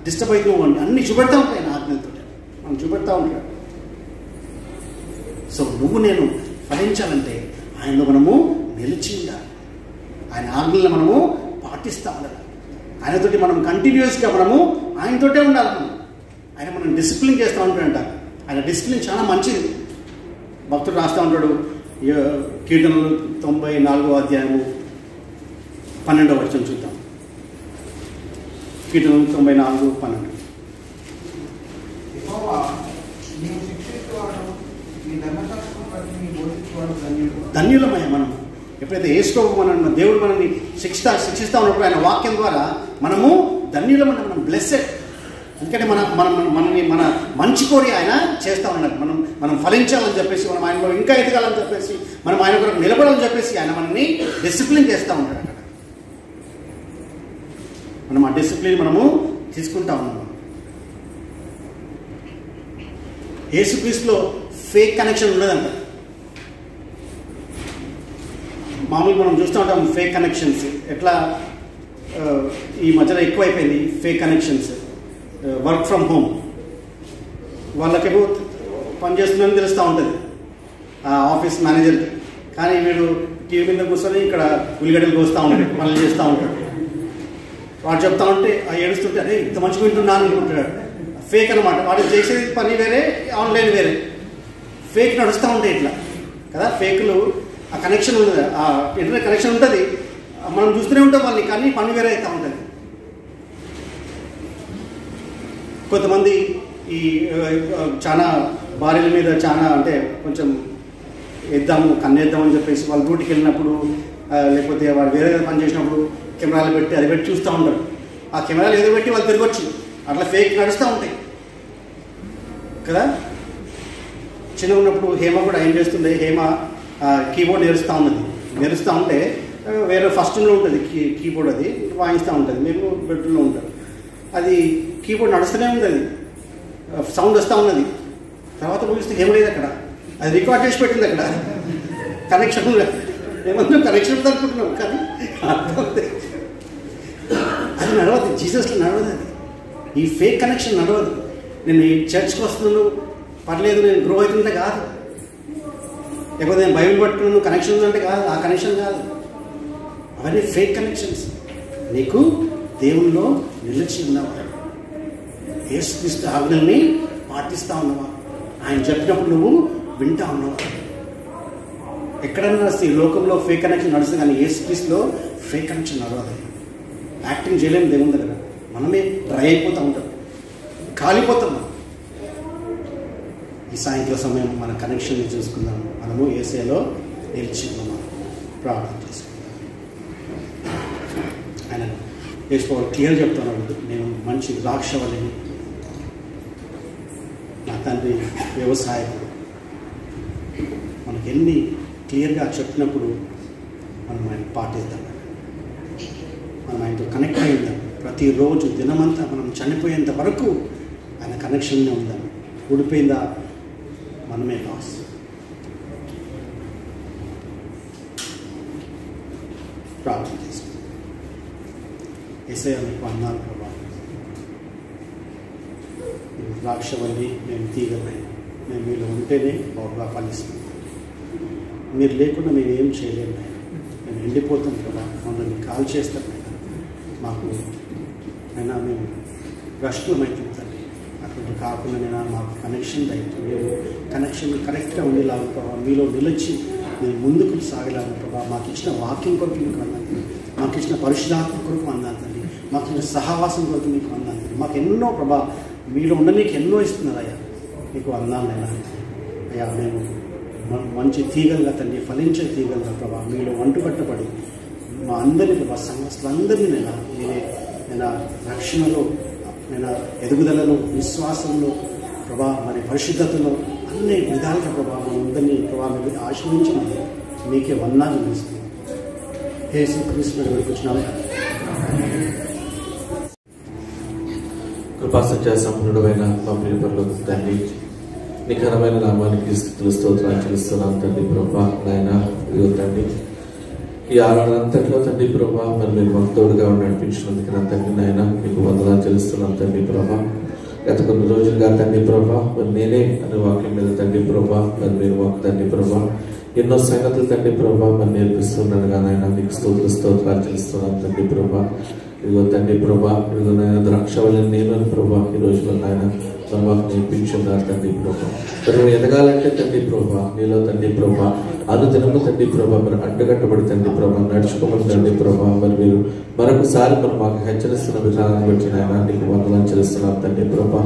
డిస్టర్బ్ అవుతున్నావు అని అన్ని చూపెడతా ఉంటాయి ఆయన ఆజ్ఞలతో, మనం చూపెడతా ఉంటాడు. సో నువ్వు నేను ఫలించాలంటే ఆయనలో మనము నిలిచి ఉండాలి. ఆయన ఆజ్ఞలను మనము పాటిస్తూ ఉండాలి. ఆయనతోటి మనం కంటిన్యూస్గా మనము ఆయనతోటే ఉండాలి. ఆయన మనం డిసిప్లిన్ చేస్తూ ఉంటాడంట. ఆయన డిసిప్లిన్ చాలా మంచిది. భక్తుడు రాస్తూ ఉంటాడు, కీర్తనలు 94వ అధ్యాయము 12వ వచనం చూద్దాం. కీర్తనలు 94:12. ధన్యులమయ్య మనం ఎప్పుడైతే యేసుప్రభువు మన దేవుడు మనల్ని శిక్షిస్తా ఉన్నప్పుడు ఆయన వాక్యం ద్వారా మనము ధన్యులమని, మనం బ్లెస్సెడ్. ఎందుకంటే మనల్ని మన మంచి కోరి ఆయన చేస్తూ ఉన్నారు. మనం ఫలించాలని చెప్పేసి, మనం ఆయనలో ఇంకా ఎదగాలని చెప్పేసి, మనం ఆయన కొరకు నిలబడాలని చెప్పేసి ఆయన మనల్ని డిసిప్లిన్ చేస్తూ ఉంటాడు. అక్కడ మనం ఆ డిసిప్లిన్ మనము తీసుకుంటా ఉన్నాము. యేసుక్రీస్తులో ఫేక్ కనెక్షన్ ఉండదంట. మామూలుగా మనం చూస్తూ ఉంటాం ఫేక్ కనెక్షన్స్. ఎట్లా ఈ మధ్యలో ఎక్కువైపోయింది fake connections. Work from home, వాళ్ళకేమో పని చేస్తుందని తెలుస్తూ ఉంటుంది ఆ ఆఫీస్ మేనేజర్కి. కానీ వీడు టీవీ మీద కూర్చొని ఇక్కడ ఉల్లిగడ్డలు కోస్తూ ఉంటాడు, పనులు చేస్తూ ఉంటాడు. వాడు చెప్తా ఉంటే ఏడుస్తుంటే అరే ఇంత మంచిగా వింటున్నాను అనుకుంటాడు. ఫేక్ అనమాట. వాడు చేసేది పని వేరే, ఆన్లైన్ వేరే. ఫేక్ నడుస్తూ ఉంటాయి ఇట్లా కదా. ఫేక్లు ఆ కనెక్షన్ ఉంటుంది, ఆ ఇంటర్నెట్ కనెక్షన్ ఉంటుంది, మనం చూస్తూనే ఉంటాం వాళ్ళని, కానీ పని వేరే అవుతూ ఉంటుంది. కొంతమంది ఈ చాలా భార్యల మీద చాలా అంటే కొంచెం కన్నేద్దామని చెప్పేసి వాళ్ళు డ్యూటీకి వెళ్ళినప్పుడు, లేకపోతే వాళ్ళు వేరే పని చేసినప్పుడు కెమెరాలు పెట్టి అది పెట్టి చూస్తూ ఉంటారు. ఆ కెమెరాలు ఏదో పెట్టి వాళ్ళు తిరగొచ్చు. అట్లా ఫేక్ నడుస్తూ ఉంటాయి కదా. చిన్న ఉన్నప్పుడు హేమ కూడా ఏం చేస్తుండే, హేమ కీబోర్డ్ నేర్చుతూ ఉంటే వేరే ఫస్ట్ రూమ్లో ఉంటుంది కీబోర్డ్, అది వాయిస్తూ ఉంటుంది. మీరు బెడ్రూమ్లో ఉంటారు. అది కీబోర్డ్ నడుస్తూనే ఉంటుంది, సౌండ్ వస్తూ ఉన్నది. తర్వాత చూస్తే ఏం లేదు అక్కడ, అది రికార్డ్ చేసి పెట్టింది అక్కడ. కనెక్షన్ ఏమన్నా కనెక్షన్ ఉంటుంది అనుకుంటున్నాం, కానీ అది నడవదు. జీసస్లో నడవదు. అది ఈ ఫేక్ కనెక్షన్ నడవదు. నేను ఈ చర్చ్కి వస్తున్నాను పర్లేదు, నేను గ్రో అవుతుంటే కాదు, లేకపోతే నేను బైబిల్ పట్టుకున్నాను కనెక్షన్ ఉందంటే కాదు, ఆ కనెక్షన్ కాదు. అవన్నీ ఫేక్ కనెక్షన్స్. నీకు దేవుల్లో నిలిచి ఉన్నవా, యేసుక్రీస్తు ఆజ్ఞల్ని పాటిస్తూ ఉన్నవా, ఆయన చెప్పినప్పుడు నువ్వు వింటా ఉన్నావా? ఎక్కడన్నా ఈ లోకంలో ఫేక్ కనెక్షన్ నడుస్తుంది, కానీ యేసుక్రీస్తులో ఫేక్ కనెక్షన్ నడవదు. యాక్టింగ్ చేయలేము దేవుని దగ్గర, మనమే డ్రై అయిపోతూ ఉంటాం, కాలిపోతాం. ఈ సాయంత్ర సమయం మన కనెక్షన్ని చూసుకుందాం. మనము యేసులో నిలిచి ఉన్నామా, ప్రార్థన చేసుకుందాం. ఆయన యేసు క్లియర్ చెప్తున్నాడు, నేను మంచి ద్రాక్షవల్లిని, నా తండ్రి వ్యవసాయకుడు. మనకి ఎన్ని క్లియర్గా చెప్పినప్పుడు మనం ఆయన పాటిద్దాం, మనం ఆయనతో కనెక్ట్ అయిందాం. ప్రతిరోజు దినమంతా మనం చనిపోయేంత వరకు ఆయన కనెక్షన్నే ఉందాం. ఊడిపోయిందా మనమే లాస్. ప్రార్థన చేస్తాం. యేసయ్య మీకు వందనాలు ప్రభా. ద్రాక్షవల్లి మేము తీగలైనా మేము మీలో ఉంటేనే బాగా ఫలిస్తున్నాం. మీరు లేకుండా మేము ఏం చేయలేము నాయన. మేము ఎండిపోతాం కదా, మమ్మల్ని కాల్ చేస్తాం నాయన. మాకు అయినా మేము భ్రష్టులమైతుంది తండ్రి. అటువంటి కాకుండా నేను మాకు కనెక్షన్ అయితే మీరు కనెక్షన్ కరెక్ట్గా ఉండేలాగా ప్రభావ, మీలో నిలిచి మేము ముందుకు సాగేలాగా ప్రభావ, మాకు ఇచ్చిన వాక్యం కొరకు మీకు వందాలి, మాకు ఇచ్చిన పరిశుధాత్మ కొరకు వందాలి తండ్రి, మాకు ఇచ్చిన సహవాసం కొరకు మీకు వందాలి తండ్రి. మాకు ఎన్నో ప్రభావ మీలో ఉండడానికి ఎన్నో ఇస్తున్నారు అయ్యా, మీకు వందాలైనా అయ్యా. మేము మంచి తీగలుగా తండ్రి, ఫలించే తీగలుగా ప్రభావ మీలో వంటుకట్టబడి మా అందరినీ ప్రభావ, సంఘస్థులందరినీ నేను రక్షణలో, నేను ఎదుగుదలలో, విశ్వాసంలో ప్రభా, మరి పరిశుద్ధతలో అన్ని విధాలుగా ప్రభావ అందరినీ ప్రభావ మీరు ఆశ్రయించమని మీకే వందనాలు వేస్తున్నాం. యేసుక్రీస్తు వచ్చినాము. కృపాసత్య సంపన్నుడైన మా ప్రియ పరలోకపు తండ్రి, నీ ఘనమైన నామానికి స్తుతులు స్తోత్రాలు చెల్లిస్తున్నాం తండ్రి ప్రభా. నాయన ఇదిగో తండ్రి, ఈ ఆరాధన అంతట్లో తండ్రి ప్రభా మరి మీరు మాకు తోడుగా నడిపించినందుకు నా తండ్రి నాయన మీకు వందనాలు చెల్లిస్తున్నాం తండ్రి ప్రభా. గత కొన్ని రోజులుగా తండ్రి ప్రభా మరి నేనే అనే వాక్యం మీద తండ్రి ప్రభా మరి మీరు మాకు తండ్రి ప్రభా ఎన్నో సంగతులు తండ్రి ప్రభా మరి నేర్పిస్తున్నాను కానీ ఆయన మీకు స్తోత్రాలు చెల్లిస్తున్నాం తండ్రి ప్రభా. ఇదిగో తండ్రి ప్రభా, ఇదిగో నాయన ద్రాక్షవల్లి నేను ప్రభా ఈ రోజులో నాయన మరి మాకు నేర్పించున్నారు తండ్రి ప్రభా. మరి ఎదగాలంటే తండ్రి ప్రభా నీలో తండ్రి ప్రభా అనుదినము తండ్రి ప్రభా మరి అడ్డగట్టబడి తండ్రి ప్రభా నడుచుకోమని తండ్రి ప్రభా మరి మీరు మరొకసారి మరి మాకు హెచ్చరిస్తున్న విధానాన్ని బట్టి నాయన నీకు వందనాలు చెల్లిస్తున్నాం తండ్రి ప్రభా.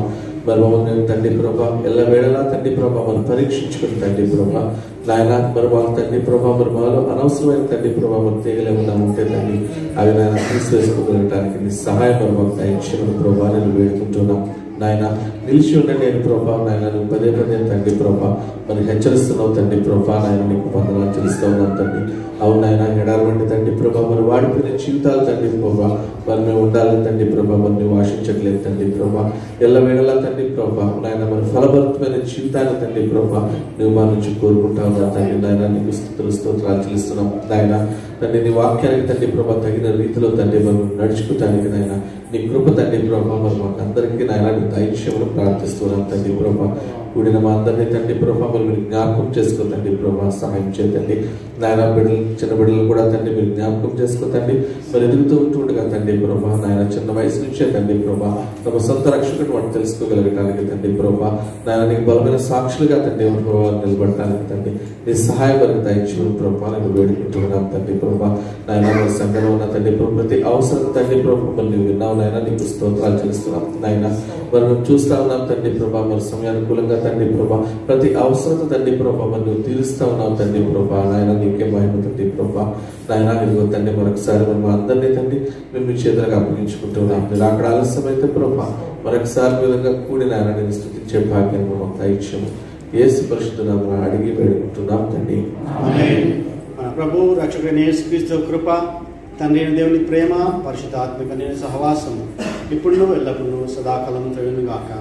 మరి మమ్మల్ని తండ్రి ప్రభా ఎల్ల వేళలా తండ్రి ప్రభా మరి పరీక్షించుకుని తండ్రి ప్రభా నాయన మరి మాకు తండ్రి ప్రభా మరి మాలో అనవసరమైన తండ్రి ప్రభా మరి తీగలేమన్నా ఉంటే తండ్రి అవి నాయన తీసివేసుకోగలగటానికి నీ సహాయం మరి మాకు దయచేయమని ప్రభా నేను వేడుకుంటున్నాం నాయన. నిలిచి ఉండండి నేను ప్రభా నాయన, నువ్వు పదే పదే తండ్రి ప్రభా మరి హెచ్చరిస్తున్నావు తండ్రి ప్రభా నాయన నీకు వందనాలు చెల్లిస్తూ ఉన్నాం తండ్రి. అవును నాయన, ఎడారండి తండ్రి ప్రభా మరి వాడిపోయిన జీవితాలు తండ్రి ప్రభా మరి మేము ఉండాలని తండ్రి ప్రభా మరి నువ్వు ఆశించట్లేదు తండ్రి ప్రభా. ఎల్ల వేళలా తండ్రి ప్రభా నాయన మరి ఫలభరితమైన జీవితాన్ని తండ్రి ప్రభా నువ్వు మా నుంచి కోరుకుంటా ఉన్నావు తండ్రి నాయన. నీకు స్తుతులు స్తోత్రాలు చెల్లిస్తున్నాం నాయన. తండ్రి నీ వాక్యానికి తండ్రి ప్రభా తగిన రీతిలో తండ్రి మనం నడుచుకుంటానికి నాయన నీ కృప తండ్రి ప్రభా మరి మాకు అందరికీ నాయన నీ దైత్యములు ప్రార్థిస్తున్నాం తండ్రి ప్రభా. కూడిన మా అందరినీ తండ్రి ప్రభా మరి మీరు జ్ఞాపకం చేసుకో తండ్రి ప్రభా, సహాయం చేయండి నాయన. బిడ్డలు చిన్న బిడ్డలు కూడా తండ్రి మీరు జ్ఞాపకం చేసుకో తండ్రి మరి ఎదుగుతూ ఉంటుండగా తండ్రి ప్రభా నాయన చిన్న వయసు నుంచే తండ్రి ప్రభా తమ సొంత రక్షకుడు వాడు తెలుసుకోగలగటానికి తండ్రి ప్రభా నాయన నీకు బలమైన సాక్షులుగా తండ్రి ప్రభావ నిలబడటానికి తండ్రి నీ సహాయం వరకు దయచేయమని ప్రభా నేను వేడుకుంటున్నాం తండ్రి ప్రభా నాయన. మరి సంఘంలో ఉన్న తండ్రి ప్రభు ప్రతి అవసరం తండ్రి ప్రభా మరి నువ్వు విన్నావు నాయన, నీకు స్తోత్రాలు చెల్లిస్తున్నాం నాయన. మరి నువ్వు చూస్తా ఉన్నాం తండ్రి ప్రభా మరి సమయానుకూలంగా తండ్రి ప్రభా ప్రతి అవసరత తండ్రి ప్రభా మరి నువ్వు తీరుస్తా ఉన్నావు తండ్రి ప్రభా నాయన. నీకే మహిమ తండ్రి ప్రభా నాయన. ఇదిగో తండ్రి మరొకసారి మరి మా అందరినీ తండ్రి మేము మీ చేతులకు అప్పగించుకుంటున్నాం. మీరు అక్కడ ఆలస్యం అయితే ప్రభా మరొకసారి విధంగా కూడి నాయన నేను స్తుతించే భాగ్యం మాకు దయచేయము. యేసు పరిశుద్ధ నామమున అడిగి వేడుకుంటున్నాం తండ్రి. మన ప్రభు రక్షకుడైన యేసుక్రీస్తు కృప, తండ్రి అయిన దేవుని ప్రేమ, పరిశుద్ధాత్మిక సహవాసము ఇప్పుడు ఎల్లప్పుడూ సదాకాలం తగినగాక.